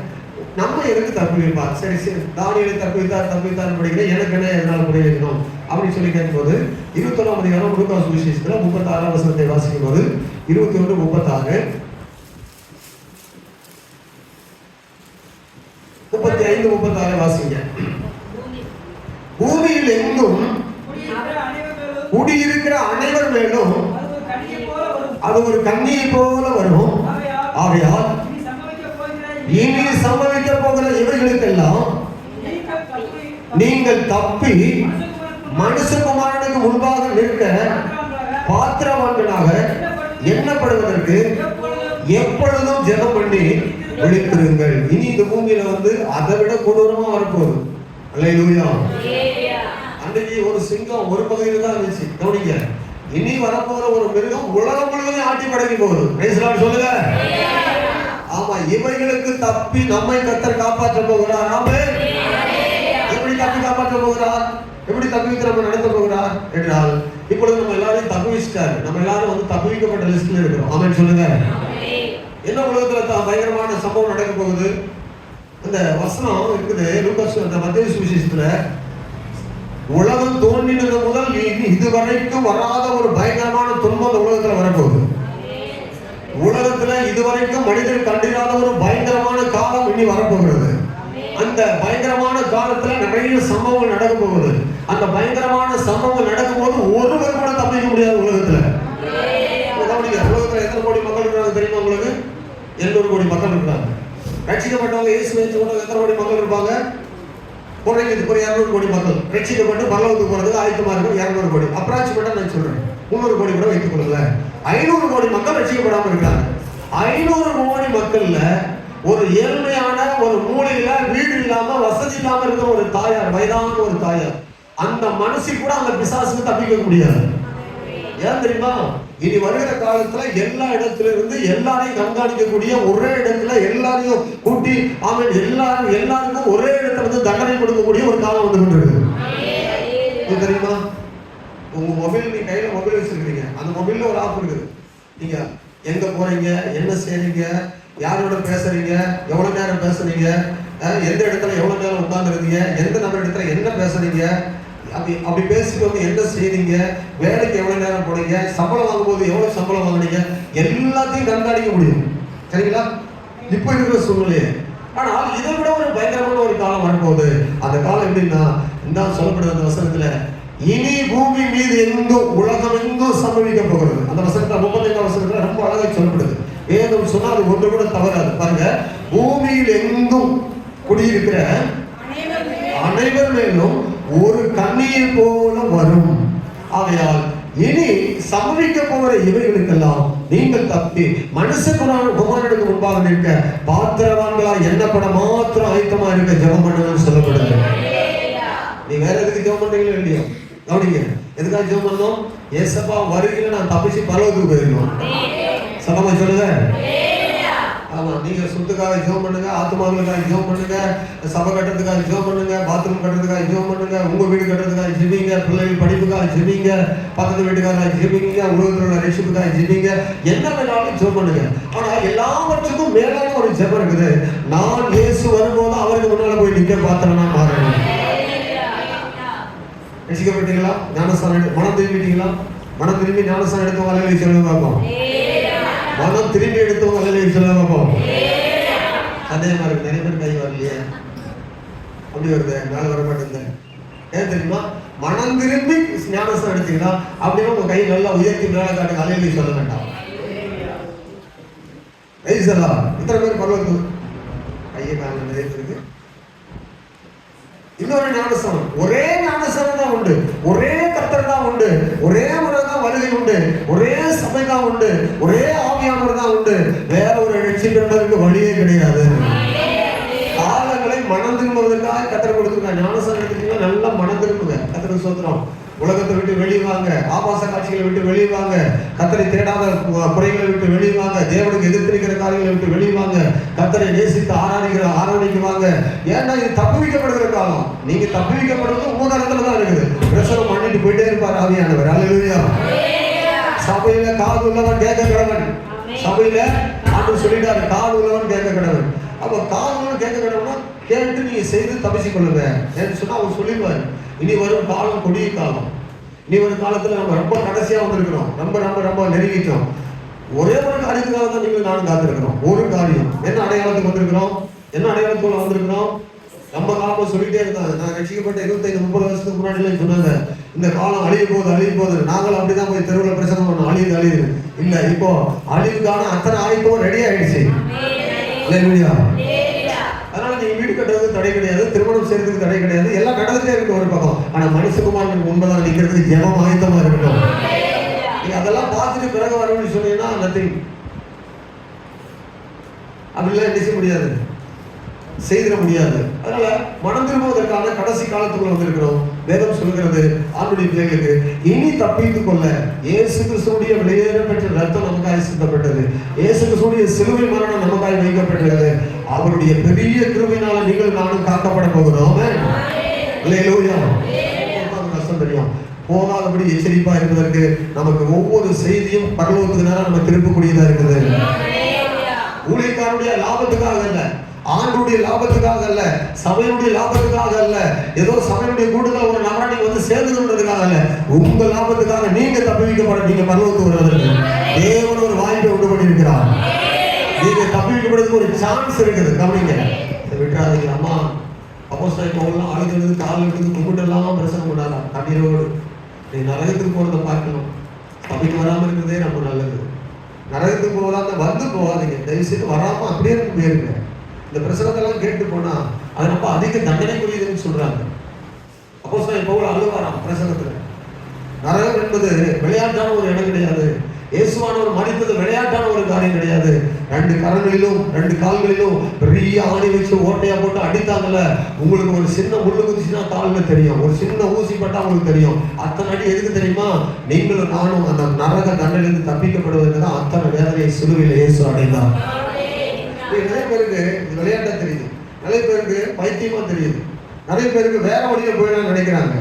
நம்ம எதுக்கு தப்பு வைப்பார்? சரி சரி, தானியேலை தப்பித்தார் படிக்கிறேன், எனக்கு என்ன எதனால புரியணும் அப்படின்னு சொல்லி கேட்கும்போது 21ஆம் அதிகாரம் லூக்கா சுவிசேஷத்துல 36ஆம் வசனத்தை வாசிக்கும் போது 21:36 35-36 வாசிங்க. பூமியில் எங்கும் குடியிருக்கிற அனைவர் மேலும் அது ஒரு கண்ணியை போல வரும். ஆகையால் இனி சம்பவிக்க போகிற இவைகளுக்கெல்லாம் நீங்கள் தப்பி மனுஷகுமாரனுக்கு முன்பாக நிற்க பாத்திரவான்களாக எண்ணப்படுவதற்கு எப்பொழுதும் ஜெபம் பண்ணி விழித்திருங்கள். இனி இந்த பூமியில அதை விட கொடூரமா வரப்போகுது. அல்லேலூயா. அன்றைக்கு ஒரு சிங்கம் ஒரு பகுதியில் தான் இருந்துச்சு. கவனிங்க, இனி வரப்போற ஒரு மிருகம் உலகம் முழுவதும் ஆட்டி படைக்க போகுது. பிரைஸ் லார்ட் சொல்லுங்க. ஆமா, இவைகளுக்கு தப்பி நம்மை கர்த்தர் காப்பாற்ற போகிறார். ஆமென். எப்படி தப்பி காப்பாற்ற போகிறார்? எப்படி தப்பித்து நம்ம நடத்த போகிறார் என்றால், இப்பொழுது நம்ம எல்லாரையும் தப்புவிச்சிட்டாரு. நம்ம எல்லாரும் தப்புவிக்கப்பட்ட லிஸ்ட்ல இருக்கிறோம். ஆமென் சொல்லுங்க. என்ன உலகத்துல பயங்கரமான சம்பவம் நடக்க போகுது? அந்த வசனம் இருக்குது லூக்காஸ் அந்த மத்தேயு சுவிசேஷத்துல, உலகம் தோன்றினது முதல் இதுவரைக்கும் வராத ஒரு பயங்கரமான துன்பம் அந்த உலகத்துல வரப்போகுது. உலகத்துல இதுவரைக்கும் மனிதர் கண்டிராத ஒரு பயங்கரமான காலம் இனி வரப்போகிறது. அந்த பயங்கரமான காலத்துல நிறைய சம்பவங்கள் நடக்க போகுது. அந்த பயங்கரமான சம்பவங்கள் நடக்கும் போது ஒருவர் கூட தப்பிக்க முடியாது உலகத்துல. உலகத்துல எத்தனை கோடி மக்கள் இருக்காங்க தெரியுமா உங்களுக்கு? 700 கோடி மக்கள் இருக்காங்க. ரட்சிக்கப்பட்டவங்க இயேசுவை ஏற்றுக்கொண்டவங்க எத்தனை கோடி மக்கள் இருப்பாங்க? குறைஞ்சது ஒரு 200 கோடி மக்கள் ரட்சிக்கப்பட்டு பரலோகத்துக்கு போறதுக்கு ஆயத்தமா இருக்கும். 200 கோடி அப்ராக்சிமேட்டா நான் சொல்றேன். 300 கோடி கூட வைத்துக் கொள்ளுங்க. 500 கோடி மக்கள் ரட்சிக்கப்படாம இருக்காங்க. 500 கோடி மக்கள்ல ஒரு ஏழ்மையான ஒரு மூலையில வீடு இல்லாம வசதி இல்லாம இருக்கிற ஒரு தாயார், வயதான ஒரு தாயார், அந்த மனசு கூட அந்த பிசாசுக்கு தப்பிக்க முடியாது. ஏன் தெரியுமா? இனி வருகிற காலத்துல எல்லா இடத்துல இருந்து எல்லாரையும் கண்காணிக்கக்கூடிய ஒரே இடத்துல எல்லாரையும் கூட்டி ஆமென் எல்லாருக்கும் ஒரே இடத்துல தண்டனை கொடுக்கக்கூடிய ஒரு காலம் வந்து கொண்டிருக்கு. தெரியுமா? உங்க மொபைல், நீங்க கையில மொபைல் வச்சிருக்கீங்க, அந்த மொபைல்ல ஒரு ஆப் இருக்குது. நீங்க எங்க போறீங்க, என்ன செய்றீங்க, யாரோட பேசுறீங்க, எவ்வளவு நேரம் பேசுறீங்க, எந்த இடத்துல எவ்வளவு நேரம் உட்கார்ந்துருக்கீங்க, எந்த நபர் இடத்துல என்ன பேசுறீங்க, அப்படி பேசிட்டு என்ன செய்றீங்க, வேலைக்கு எவ்வளவு நேரம் போனீங்க, சம்பளம் வாங்கும்போது எவ்வளவு சம்பளம் வாங்குனீங்க, எல்லாத்தையும் கண்காணிக்க முடியும். சரிங்களா? இப்ப இருக்கிற சூழ்நிலையே. ஆனால் இதை விட ஒரு பயங்கரமான ஒரு காலம் வரப்போகுது. அந்த காலம் எப்படின்னா, இந்த சொல்லப்படுது அந்த வசனத்துல, இனி பூமி மீது எங்கும் உலகம் எங்கும் சம்பவிக்க போகிறது. அந்த வசனத்துல 35ஆம் வசனத்துல ரொம்ப அழகா சொல்லப்படுது. வேதம் சொன்னா அது ஒன்று கூட தவறாது. பாருங்க, பூமியில் எங்கும் குடியிருக்கிற அனைவர் மேலும் ஒரு கண்ணியை போல வரும். ஆகையால் இனி சம்பவிக்க போகிற இவைகளுக்கெல்லாம் நீங்கள் தப்பி மனுஷகுமாரனுக்கு முன்பாக நிற்க பாத்திரவான்களா எண்ணப்பட மாத்திரம் ஆயத்தமா இருக்க ஜெபம் பண்ணணும்னு சொல்லப்படுது. நீ வேற எதுக்கு ஜெபம் பண்றீங்களோ இல்லையோ கவனிங்க. எதுக்காக ஜெபம் பண்ணணும்? ஏசப்பா வருகையில நான் தப்பிச்சு பரலோகத்துக்கு போயிருக்கணும். சத்தமா சொல்லுங்க. ஆமா, நீங்க சொத்துக்காக ஜெபம் பண்ணுங்க, ஆத்மாக்களுக்காக ஜெபம் பண்ணுங்க, சபை கட்டுறதுக்காக ஜெபம் பண்ணுங்க, பாத்ரூம் கட்டுறதுக்காக ஜெபம் பண்ணுங்க, உங்க வீடு கட்டுறதுக்காக ஜெபிங்க, பிள்ளைகள் படிப்புக்காக ஜெபிங்க, பக்கத்து வீட்டுக்காக ஜெபிங்க, உலகத்தில் உள்ள ரட்சிப்புக்காக ஜெபிங்க, என்ன வேணாலும் ஜெபம் பண்ணுங்க. ஆனா எல்லாவற்றுக்கும் மேலான ஒரு ஜெபம் இருக்குது. நான் இயேசு வரும்போது அவருக்கு முன்னால போய் நிக்க பாத்திரமா மாறணும். ரட்சிக்கப்பட்டீங்களா? ஞானஸ்தானம் மனம் திரும்பிட்டீங்களா? மனம் திரும்பி ஞானஸ்தானம் எடுத்தவங்க அலையில சொல்லுங்க பார்ப்போம். மனம் திரும்பி எடுத்தவங்க அலையில சொல்லுங்க பார்ப்போம். சந்தேகமா இருக்கு, நிறைய பேர் கை வரலையே, அப்படி வருது, மேல வர மாட்டேங்குது. ஏன் தெரியுமா? மனம் திரும்பி ஞானஸ்தானம் எடுத்தீங்கன்னா அப்படின்னா உங்க கை நல்லா உயர்த்தி மேலே காட்டுங்க, அல்லேலூயா சொல்ல வேண்டாம். இத்தனை பேர் பரவத்து கையை கால நிறைய. இன்னொரு ஞானஸ்தானம், ஒரே ஞானஸ்தானம் தான் உண்டு, ஒரே கர்த்தர் தான் உண்டு, ஒரே முறை தான் வருகை உண்டு, ஒரே சபை தான் உண்டு, ஒரே ஆவியானவர் தான் உண்டு. வேற ஒரு ரட்சிக்கிறதுக்கு வழியே கிடையாது. காலங்களை மனம் திரும்புவதற்காக கர்த்தர் கொடுத்துருக்காங்க. ஞானஸ்தானம் எடுத்துட்டீங்கன்னா நல்லா மனம் திரும்புங்க. கர்த்தருக்கு ஸ்தோத்திரம். உலகத்தை விட்டு வெளியே வாங்க, ஆபாச காட்சிகளை விட்டு வெளியே வாங்க, கர்த்தரை தேடாத குறைகளை விட்டு வெளியே வாங்க, தேவனுக்கு எதிர்த்திருக்கிற காரியங்களை விட்டு வெளியே வாங்க, கர்த்தரை நேசித்து ஆராதிக்க வாங்க. ஏன்னா இது தப்புவிக்கப்படுகிற காலம். நீங்க தப்புவிக்கப்படுறது உங்க இடத்துல தான் இருக்குது. பிரசவம் பண்ணிட்டு போயிட்டே இருப்பார் ஆவியானவர். அல்லேலூயா. சபையில காது உள்ளவன் கேட்க கடவன். சபையில ஆண்டு சொல்லிட்டாரு, காது உள்ளவன் கேட்க கடவன். அப்ப காது உள்ளவன் கேட்க கடவுனா கேட்டு நீங்க செய்து தப்பிச்சு கொள்ளுங்க என்று சொன்னா அவர் சொல்லிடுவார். இனி வரும் காலம் கொடிய காலம். இனி வரும் காலத்துல நம்ம ரொம்ப கடைசியா வந்திருக்கிறோம், ரொம்ப ரொம்ப ரொம்ப நெருங்கிட்டோம். ஒரே ஒரு காரியத்துக்காக தான் நீங்கள் நானும் காத்திருக்கிறோம். ஒரு காரியம் என்ன அடையாளத்துக்கு வந்திருக்கிறோம், என்ன அடையாளத்துக்குள்ள வந்திருக்கிறோம். நம்ம காலம் சொல்லிட்டே இருந்தாங்க. நான் ரட்சிக்கப்பட்ட 25-30 வருஷத்துக்கு முன்னாடி சொன்னாங்க, இந்த காலம் அழிய போகுது. நாங்களும் அப்படிதான் போய் தெருவில் பிரச்சனை பண்ணோம், அழியுது. இல்ல, இப்போ அழிவுக்கான அத்தனை ஆயுதமும் ரெடி ஆயிடுச்சு. அதனால நீங்க வீடு கட்டுறதுக்கு தடை கிடையாது, திருமணம் செய்யறதுக்கு தடை கிடையாது, எல்லாம் நடந்துட்டே இருக்கு ஒரு பக்கம். ஆனா மனுஷகுமாரன் முன்பதாக நிக்கிறதுக்கு ஜெபம் ஆயுதமா இருக்கணும். நீங்க அதெல்லாம் பார்த்துட்டு பிறகு வரணும்னு சொன்னீங்கன்னா நத்திங். அப்படிலாம் என்ன செய்ய முடியாது, செய்திட முடியாது. அதனால மனம் திரும்புவதற்கான கடைசி காலத்துக்குள்ள வந்திருக்கிறோம். வேதம் சொல்கிறது ஆண்டுடைய பிள்ளைகளுக்கு இனி தப்பித்துக் கொள்ள இயேசு கிறிஸ்துவுடைய வெளியேற பெற்ற ரத்தம் நமக்காய் சிந்தப்பட்டது. இயேசு கிறிஸ்துவுடைய சிலுவை மரணம் நமக்காய் வைக்கப்பட்டது. அவருடைய பெரிய கிருபையினால நீங்கள் நானும் காக்கப்பட போகிறோம். அல்லேலூயா. கஷ்டம் தெரியும், போகாதபடி எச்சரிப்பா இருப்பதற்கு நமக்கு ஒவ்வொரு செய்தியும் பரலோகத்துக்கு நேரம் நம்ம திருப்பக்கூடியதா இருக்குது. ஊழியக்காரனுடைய லாபத்துக்காக அல்ல, ஆண்டுடைய லாபத்துக்காக அல்ல, சபையுடைய லாபத்துக்காக அல்ல, ஏதோ சபையுடைய கூட்டத்தில் ஒரு நபரை நீங்க வந்து சேர்ந்துக்கிறதுக்காக அல்ல, உங்க லாபத்துக்காக நீங்க தப்பிவிக்கப்பட, நீங்க பரலோகத்துக்கு வருவதற்கு தேவன் ஒரு வாய்ப்பை உண்டு பண்ணியிருக்கிறார். நீங்க தப்பிவிக்கப்படுறதுக்கு ஒரு சான்ஸ் இருக்குது. கவனிங்க, விட்டுறாதீங்க. அம்மா அப்போஸ்தலர் பவுல் அழுது கால் எடுத்து கும்பிட்டு எல்லாம் பிரசனம் பண்ணாரா கண்ணீரோடு. நீ நரகத்துக்கு போறதை பார்க்கணும், சபைக்கு வராம இருக்கிறதே ரொம்ப நல்லது. நரகத்துக்கு போகாத வந்து போகாதீங்க, தயவு செய்து வராம அப்படியே போயிருங்க. இந்த பிரசனத்தெல்லாம் கேட்டு போனா அது ரொம்ப அதிக தண்டனைக்குரியதுன்னு சொல்றாங்க. அப்போஸ்தலர் பவுல் அழுவாராம் பிரசனத்துல. நரகம் என்பது விளையாட்டான ஒரு இடம் கிடையாது. இயேசுவானவர் மரித்தது விளையாட்டான ஒரு காரியம் கிடையாது. 2 கரங்களிலும் 2 கால்களிலும் பெரிய ஆணி வச்சு ஓட்டையா போட்டு அடித்தாங்கல்ல. உங்களுக்கு ஒரு சின்ன முள்ளு குதிச்சுன்னா கால்ல தெரியும், ஒரு சின்ன ஊசி பட்டா உங்களுக்கு தெரியும். அத்தனை அடி எதுக்கு தெரியுமா? நீங்களும் நானும் அந்த நரக தண்டனையிலிருந்து தப்பிக்கப்படுவதற்கு தான் அத்தனை வேதனையை சிலுவையில் இயேசு அடைந்தார். நிறைய பேருக்கு விளையாட்டா தெரியுது, நிறைய பேருக்கு பைத்தியமா தெரியுது, நிறைய பேருக்கு வேற வழியில போயிடலாம் நினைக்கிறாங்க.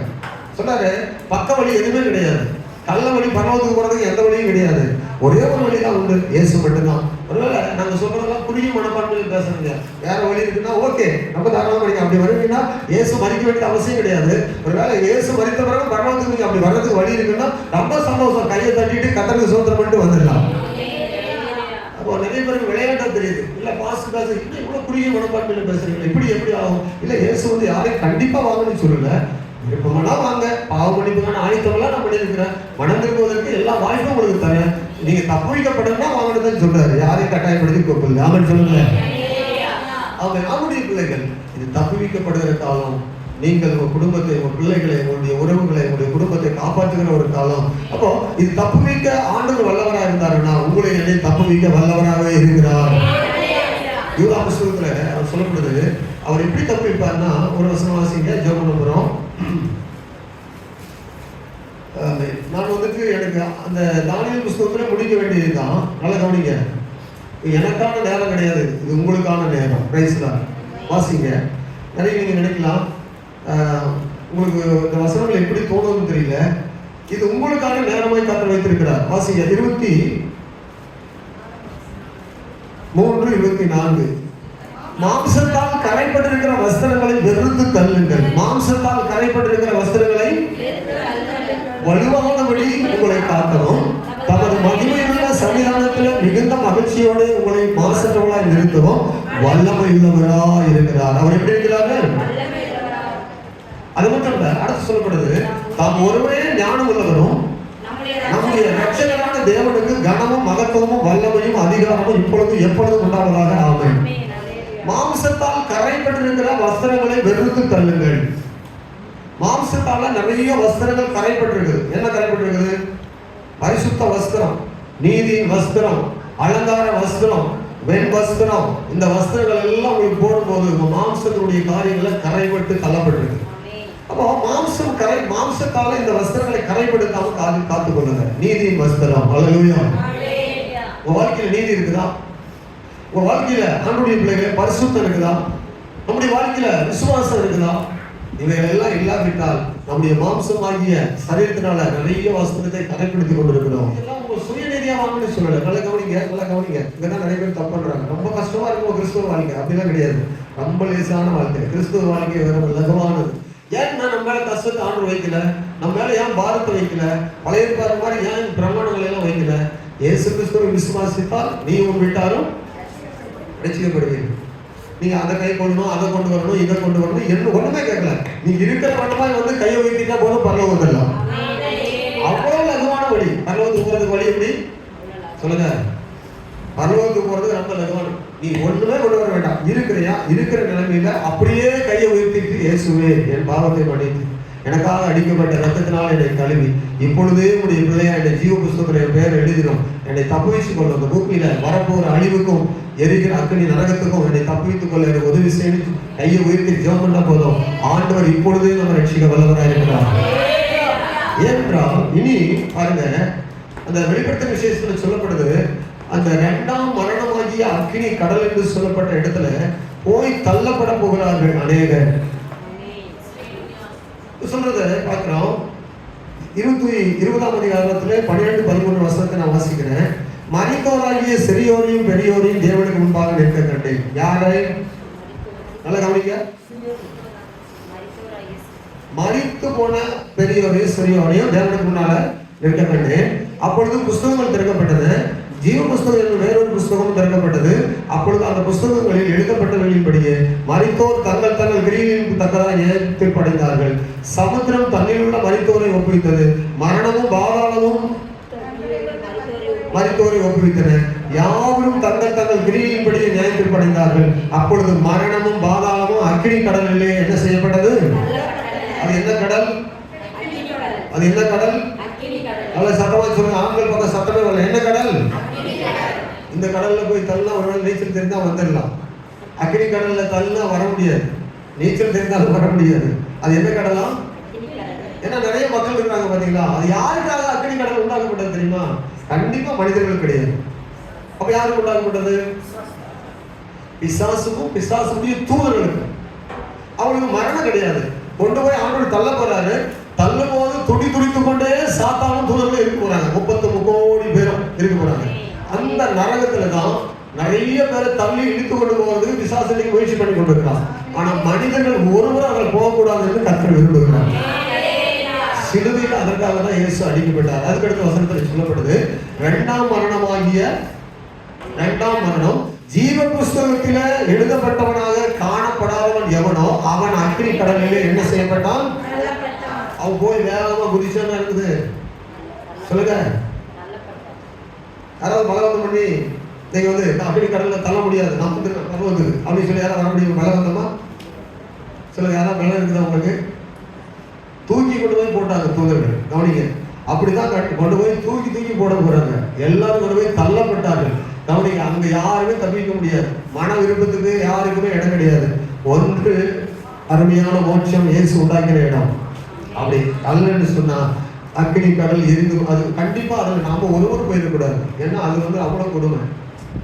சொன்னாரு பக்க வழி எதுவுமே கிடையாது. கள்ள வழி பரவத்துக்கு போறதுக்கு எந்த வழியும் கிடையாது. ஒரே ஒரு வழி தான் உண்டு, இயேசு மட்டும்தான். ஒருவேளை நாங்க சொல்றதெல்லாம் புரியும் மனப்பான்மையில் பேசுறீங்க, வேற வழி இருக்குன்னா ஓகே, நம்ம தாராளமா படிக்க. அப்படி வருவீங்கன்னா இயேசு மறிக்க வேண்டிய அவசியம் கிடையாது. ஒருவேளை இயேசு மறித்த பிறகு பரவத்துக்கு நீங்க அப்படி வர்றதுக்கு வழி இருக்குன்னா ரொம்ப சந்தோஷம், கையை தட்டிட்டு கர்த்தருக்கு சோத்திரம் பண்ணிட்டு வந்துடலாம். அப்போ நிறைய பேருக்கு விளையாட்டா தெரியுது. இல்ல பாஸ்ட் பேச இவ்வளவு குறுகிய மனப்பான்மையில பேசுறீங்க, இப்படி எப்படி ஆகும்? இல்ல இயேசு வந்து யாரையும் கண்டிப்பா வாங்கன்னு சொல்லல, விருப்பமெல்லாம் வாங்க, பாவ மன்னிப்புக்கான ஆயத்தமெல்லாம் நான் பண்ணியிருக்கிறேன், மனம் திரும்புவதற்கு எல்லா வாய்ப்பும் உங்களுக்கு தரேன், நீங்க தப்புவிக்கப்படணும்னா வாங்கணும்னு சொல்றாரு. யாரையும் கட்டாயப்படுத்தி கூப்பிடல. அவன் சொல்லுங்க, அவங்க நம்முடைய பிள்ளைகள். இது தப்புவிக்கப்படுகிற காலம். நீங்கள் உங்க குடும்பத்தை, உங்க பிள்ளைகளை, உங்களுடைய உறவுகளை, உங்களுடைய குடும்பத்தை காப்பாற்றுகிற ஒரு காலம். அப்போ இது தப்புவிக்க ஆண்டவர் வல்லவராக இருந்தாருன்னா உங்களை என்னை தப்புவிக்க வல்லவராகவே இருக்கிறார். யூதா புஸ்தகத்துல அவர் சொல்லப்படுது, அவர் எப்படி தப்புவிப்பார்னா, ஒரு வசனம் வாசிங்க, ஜெபம் பண்ண போறோம். நான் வந்துட்டு எனக்கு அந்த தானியேல் புஸ்தகத்துல முடிக்க வேண்டியதுதான். நல்லா கவனிங்க, எனக்கான நேரம் கிடையாது, இது உங்களுக்கான நேரம். பிரைஸ் தான். வாசிங்க. நிறைய நீங்க நினைக்கலாம், உங்களுக்கு இந்த வசனங்கள் எப்படி தோணுதுன்னு தெரியல. இது உங்களுக்கான நேரமாய் கர்த்தர் வைத்திருக்கிறார். வாசிங்க. 23:24. மாம்சத்தால் கரைப்பட்டிருக்கிற வஸ்திரங்களை வெறுத்து தள்ளுங்கள். மாம்சத்தால் கரைப்பட்டிருக்கிற வஸ்திரங்களை வலுவானபடி உங்களை காக்கணும். தமது மகிமையுள்ள சன்னிதானத்தில் மிகுந்த மகிழ்ச்சியோடு உங்களை மாசற்றவர்களாய் நிறுத்தவும் வல்லமை உள்ளவராய் இருக்கிறார். அவர் எப்படி இருக்கிறார்கள்? அது மட்டும் இல்ல, அடுத்து சொல்லப்படுது, தாம் ஒருவரே ஞானம் உள்ளவரும் நம்முடைய ரட்சகரான தேவனுக்கு கனமும் மகத்துவமும் வல்லமையும் அதிகாரமும் இப்பொழுதும் எப்பொழுதும் உண்டாவதாக. ஆமென். மாம்சத்தால் கரைப்பட்டிருக்கிற வஸ்திரங்களை வெறுத்து தள்ளுங்கள். மாம்சத்தால நிறைய வஸ்திரங்கள் கரைப்பட்டிருக்குது. என்ன கரைப்பட்டிருக்குது? பரிசுத்த வஸ்திரம், நீதியின் வஸ்திரம், அலங்கார வஸ்திரம், வெண் வஸ்திரம். இந்த வஸ்திரங்கள் எல்லாம் உங்களுக்கு போடும்போது மாம்சத்தினுடைய காரியங்களை கரைப்பட்டு தள்ளப்பட்டிருக்கு. அப்போ மாம்சத்தால இந்த வஸ்திரங்களை கரைப்படுத்தாம காத்துக் கொள்ளுங்க. நீதியின் வஸ்திரம். அல்லேலூயா. உங்க வாழ்க்கையில நீதி இருக்குதா? உங்க வாழ்க்கையில ஆண்டவருடைய பிள்ளைகளே பரிசுத்தம் இருக்குதா? நம்முடைய வாழ்க்கையில விசுவாசம் இருக்குதா? இவைகள் எல்லாம் இல்லாவிட்டால் நம்முடைய மாம்சமாகிய சரீரத்தினால நிறைய வஸ்திரத்தை கரைப்படுத்திக் கொண்டிருக்கிறோம். இதெல்லாம் உங்க சுயநீதியா வாங்கன்னு சொல்லல. நல்லா கவனிங்க. இங்கதான் நிறைய பேர் தப்பு பண்றாங்க. ரொம்ப கஷ்டமா இருக்கும் கிறிஸ்துவ வாழ்க்கை. அப்படிலாம் கிடையாது. ரொம்ப லேசான வாழ்க்கை. கிறிஸ்துவ வாழ்க்கை வேற லகுவானது. ஏன் நான் நம்ம மேல கஷ்டத்தை ஆண்டு வைக்கல? நம்ம மேல ஏன் பாரத்தை வைக்கல? பழைய ஏற்பாடு மாதிரி ஏன் பிரமாணங்களை எல்லாம் வைக்கல? இயேசு கிறிஸ்துவை விசுவாசித்தால் நீ உன் வீட்டாரும் ரட்சிக்கப்படுவீர்கள். நீங்க அதை கை கொள்ளணும், அதை கொண்டு வரணும், இதை கொண்டு வரணும், என்ன ஒண்ணுமே கேட்கல. நீங்க இருக்கிற பணமாய் வந்து கையை வைத்தீங்கன்னா போதும், பரலோகம் வரலாம். அவ்வளவு லகுவான வழி. பரலோகத்துக்கு போறதுக்கு வழி எப்படி சொல்லுங்க? பரலோகத்துக்கு போறது ரொம்ப லகுவான. நீ ஒண்ணுமே கொண்டு வர வேண்டாம். இருக்கிற நிலைமையில அப்படியே கையை உயர்த்திட்டு, இயேசுவே என் பாவத்தை மன்னித்து எனக்காக அடிக்கப்பட்ட ரத்தத்தினால் என்னை கழுவி இப்பொழுதே உடைய பிள்ளையா என்னை ஜீவ புஸ்தகத்துல என் பெயர் எழுதிடும், என்னை தப்புவிச்சு கொள்ளும். அந்த பூமியில வரப்போகிற அழிவுக்கும் எரிகிற அக்னி நரகத்துக்கும் என்னை தப்புவித்துக் கொள்ள எனக்கு உதவி செய்து கையை உயர்த்தி ஜெபம் பண்ண போதும். ஆண்டவர் இப்பொழுதே நம்ம ரட்சிக்க வல்லவராக இருக்கிறார். ஏனென்றால் இனி பாருங்க, அந்த வெளிப்படுத்த விசேஷத்துல சொல்லப்படுது, அந்த 2ஆம் மரணமாகிய அக்னி கடல் என்று சொல்லப்பட்ட இடத்துல போய் தள்ளப்பட போகிறார்கள் அநேகர். சொல்றத பார்க்கிறோம். 20ஆம் அதிகாரத்துல 12-13 வசனத்தை நான் வாசிக்கிறேன். மரித்தோராகிய சிறியோரையும் பெரியோரையும் தேவனுக்கு முன்பாக நிற்க கண்டேன். யாரை? நல்ல கவனிக்க. மரித்து போன பெரியோரையும் சிறியோரையும் தேவனுக்கு முன்னால நிற்க கண்டேன். அப்பொழுது புஸ்தகங்கள் திறக்கப்பட்டது. ஜீவ புஸ்தகம் என்ற வேறொரு புஸ்தகம் திறக்கப்பட்டது. அப்பொழுது அந்த புஸ்தகங்களில் எழுதப்பட்டவர்களின்படியே மரித்தோர் தங்கள் கிரியைகளுக்கு தக்கதாக தீர்ப்படைந்தார்கள். சமுத்திரம் தன்னில் உள்ள மரித்தோரை ஒப்புவித்தது. மரணமும் பாதாளமும் மரித்தோரை ஒப்புவித்தன. யாவரும் தங்கள் கிரியையின்படியே நியாய தீர்ப்படைந்தார்கள். அப்பொழுது மரணமும் பாதாளமும் அக்கினி கடலிலே என்ன செய்யப்பட்டது? அது என்ன கடல்? நல்ல சத்தமா சொல்லுங்க. ஆண்கள் பக்கம் சத்தமே வரல. என்ன கடல்? இந்த கடல்ல போய் தள்ளா ஒரு நாள் நீச்சல் தெரிந்தா வந்துடலாம். அக்கினி கடல்ல தள்ளா வர முடியாது. நீச்சல் தெரிந்தாலும் வர முடியாது. அது என்ன கடலாம்? ஏன்னா நிறைய மக்கள் இருக்காங்க பாத்தீங்களா? அது யாருக்காக அக்கினி கடல் உண்டாக்கப்பட்டது தெரியுமா? கண்டிப்பா மனிதர்கள் கிடையாது. அப்ப யாருக்கு உண்டாக்கப்பட்டது? பிசாசுக்கும் பிசாசுடைய தூதர்களுக்கு. அவங்களுக்கு மரணம் கிடையாது. கொண்டு போய் ஆண்டவர் தள்ள போறாரு. தள்ளும் போது துடித்துக் கொண்டே சாத்தானும் தூதர்களும் இருக்க போறாங்க. 33 கோடி பேரும் இருக்க போறாங்க. அந்த நரகத்துல தான் நிறைய பேரை தள்ளி இழுத்து கொண்டு போவதுக்கு பிசாசுக்கு முயற்சி பண்ணி கொண்டிருக்கிறான். ஆனா மனிதர்கள் ஒருவர் அவர்கள் போகக்கூடாது என்று கர்த்தர் விரும்புகிறார். சிலுவையில் அதற்காக தான் இயேசு அடிக்கப்பட்டார். அதுக்கடுத்த வசனத்தில் சொல்லப்படுது, 2ஆம் மரணம் ஜீவ புஸ்தகத்தில எழுதப்பட்டவனாக காணப்படாதவன் எவனோ அவன் அக்கினி கடலிலே என்ன செய்யப்பட்டான்? அவன் போய் வேகமா குதிச்சானா இருக்குது. சொல்லுங்க. யாராவது பலவந்தம் பண்ணி நீங்க வந்து அக்கினி கடல்ல தள்ள முடியாது, நான் வந்து பலவந்து அப்படின்னு சொல்லி யாராவது வர முடியும்? பலவந்தமா சொல்லுங்க. யாராவது பலம் இருக்குதா உங்களுக்கு? தூக்கி கொண்டு போய் போட்டாங்க தூதர்கள். கவனிங்க. அப்படிதான் கொண்டு போய் தூக்கி போட போறாங்க. எல்லாரும் கொண்டு போய் தள்ளப்பட்டார்கள். கவனிங்க. அங்க யாருமே தப்பிக்க முடியாது. மன விருப்பத்துக்கு யாருக்குமே இடம் கிடையாது. ஒன்று அருமையான மோட்சம் இயேசு உண்டாக்கிற இடம். அப்படி அல்லன்னு சொன்னா அக்கினி கடல் எரிந்து அது கண்டிப்பா அதில் நாம ஒருவர் போயிடக்கூடாது. ஏன்னா அது வந்து அவ்வளவு கொடுமை.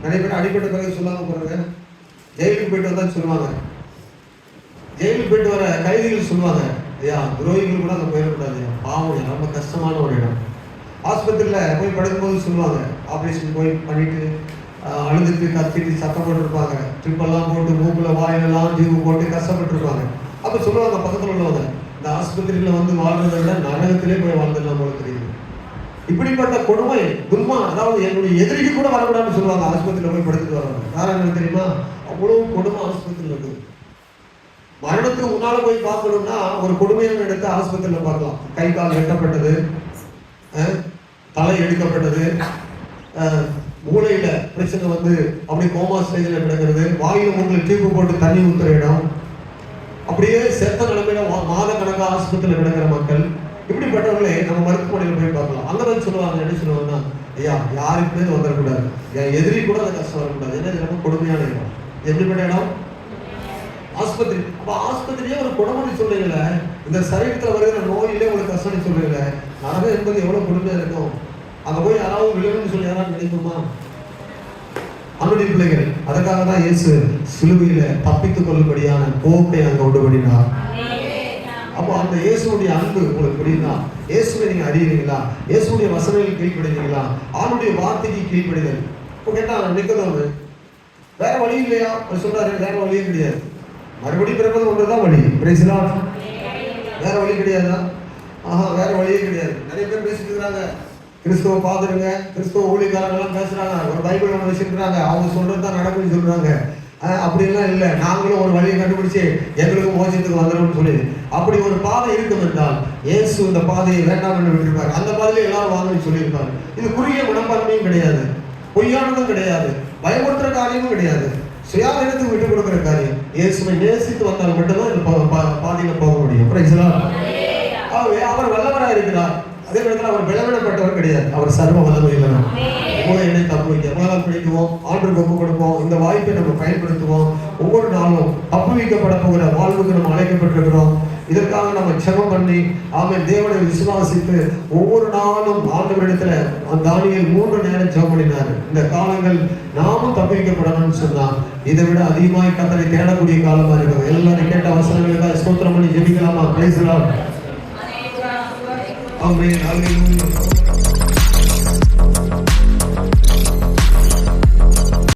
நிறைய பேர் அடிப்பட்ட பிறகு சொல்லாம போறாங்க. ஜெயிலுக்கு போயிட்டு வந்தா சொல்லுவாங்க. ஜெயிலுக்கு போயிட்டு வர கைதிகள் சொல்லுவாங்க, ஐயா துரோகிகள் கூட அங்கே போயிடக்கூடாது, பாவம் ரொம்ப கஷ்டமான ஒரு இடம். ஆஸ்பத்திரியில் போய் படுக்கும்போது சொல்லுவாங்க, ஆப்ரேஷன் போய் பண்ணிட்டு அழுதுட்டு கத்திட்டு சத்தம் போட்டுருப்பாங்க. ட்ரிப்பெல்லாம் போட்டு மூக்கில் வாயிலெல்லாம் ஜீவு போட்டு கஷ்டப்பட்டுருப்பாங்க. அப்போ சொல்லுவாங்க பக்கத்தில் உள்ளவங்க, இந்த ஆஸ்பத்திரியில் வந்து வாழ்றதை விட நரகத்திலே போய் வாழ்ந்துடலாம் போல தெரியுது. இப்படிப்பட்ட கொடுமை துன்மா, அதாவது என்னுடைய எதிரிக்கு கூட வரக்கூடாதுன்னு சொல்லுவாங்க. ஆஸ்பத்திரியில் போய் படுத்துட்டு வராங்க. காரணம் தெரியுமா? அவ்வளோ கொடுமை ஆஸ்பத்திரியில் இருக்குது. மரணத்துக்கு முன்னால போய் பார்க்கணும்னா ஒரு கொடுமையான இடத்தை ஆஸ்பத்திரியில் பார்க்கலாம். கை கால் வெட்டப்பட்டது, தலை எடுக்கப்பட்டது, மூளையில பிரச்சனை வந்து அப்படி கோமா ஸ்டேஜில் கிடக்கிறது, வாயில உங்களுக்கு டியூப் போட்டு தண்ணி ஊத்துற இடம், அப்படியே செத்த நிலைமையில மாத கணக்காக ஆஸ்பத்திரியில் கிடக்கிற மக்கள், இப்படிப்பட்டவர்களே நம்ம மருத்துவமனையில் போய் பார்க்கலாம். அங்கதான் சொல்லுவாங்க, என்ன சொல்லுவாங்கன்னா, ஐயா யாருக்குமே வந்துடக்கூடாது, என் எதிரி கூட அந்த கஷ்டம் வரக்கூடாது. என்ன ரொம்ப கொடுமையான இடம். எப்படிப்பட்ட இடம்? ஆஸ்பத்திரி. அப்ப ஆஸ்பத்திரியே ஒரு குணமணி சொல்றீங்கள, இந்த சரீரத்தில் வருகிற நோயிலே ஒரு கஷ்டம் சொல்றீங்கள, நரகம் என்பது எவ்வளவு கொடுமையா இருக்கும். அங்க போய் யாராவது விழுன்னு சொல்லி யாராவது நினைக்குமா? அவனுடைய பிள்ளைகள். அதற்காக தான் இயேசு சிலுவையில தப்பித்துக் கொள்ளும்படியான போக்கை அங்க உண்டுபடினார். அப்போ அந்த இயேசுடைய அன்பு உங்களுக்கு புரியுதா? இயேசுவை நீங்க அறியறீங்களா? இயேசுடைய வசனங்களுக்கு கீழ்ப்படுறீங்களா? அவனுடைய வார்த்தைக்கு கீழ்ப்படுதல். இப்போ கேட்டா நிக்கதோன்னு வேற வழி இல்லையா? சொல்றாரு, வேற வழியே கிடையாது. மறுபடியும் பிறப்பது ஒன்றுதான் வழி. வேற வழி கிடையாதா? வேற வழியே கிடையாது. நிறைய பேர் பேசிட்டு இருக்கிறாங்க, கிறிஸ்துவ பாத்துருங்க, கிறிஸ்துவ ஊழியக்காரங்கெல்லாம் பேசுறாங்க, ஒரு பைபிள் ஒன்று வச்சிருக்கிறாங்க, அவங்க சொல்றதுதான் நடக்கும்னு சொல்றாங்க. அப்படிலாம் இல்லை, நாங்களும் ஒரு வழியை கண்டுபிடிச்சு எங்களுக்கு மோசத்துக்கு வந்துடும் சொல்லி அப்படி ஒரு பாதை இருக்கும் என்றால் இயேசு இந்த பாதையை வேண்டாம் என்று விட்டிருப்பார். அந்த பாதையில எல்லாரும் வாங்கன்னு சொல்லியிருப்பார். இது குறுகிய மனப்பான்மையும் கிடையாது, பொய்யானதும் கிடையாது, பயமுறுத்துற காரியமும் கிடையாது, சுயாதீனத்துக்கு விட்டு கொடுக்கிற காரியம். இயேசுவை நேசித்து வந்தால் மட்டும்தான் இந்த பாதையில போக முடியும். ஆகவே அவர் வல்லவராக இருக்கிறார். அதே நேரத்தில் அவர் பலவீனப்பட்டவர் கிடையாது, அவர் சர்வ வல்லமையுள்ளவர். என்னை தப்பு வைக்க முதலால் பிடிக்குவோம், ஆண்டுக்கு ஒப்பு கொடுப்போம். இந்த வாய்ப்பை நம்ம பயன்படுத்துவோம். ஒவ்வொரு நாளும் தப்பு வைக்கப்பட போகிற வாழ்வுக்கு நம்ம அழைக்கப்பட்டிருக்கிறோம். இதற்காக நம்ம ஜெபம் பண்ணி தேவனை விசுவாசித்து ஒவ்வொரு நாளும் ஆண்டவரிடத்துல தானியேல் 3 நேரம் ஜெபம் பண்ணினார். இந்த காலங்கள் நாமும் தப்பிக்கப்படணும்னு சொன்னா இதை விட அதிகமாய் கர்த்தரை தேடக்கூடிய காலமா இருக்கும். எல்லாரும் கேட்ட வசனங்களுக்காக ஸ்தோத்திரம் பண்ணி ஜெபிக்கலாமா? Praise the Lord. Amen. Hallelujah.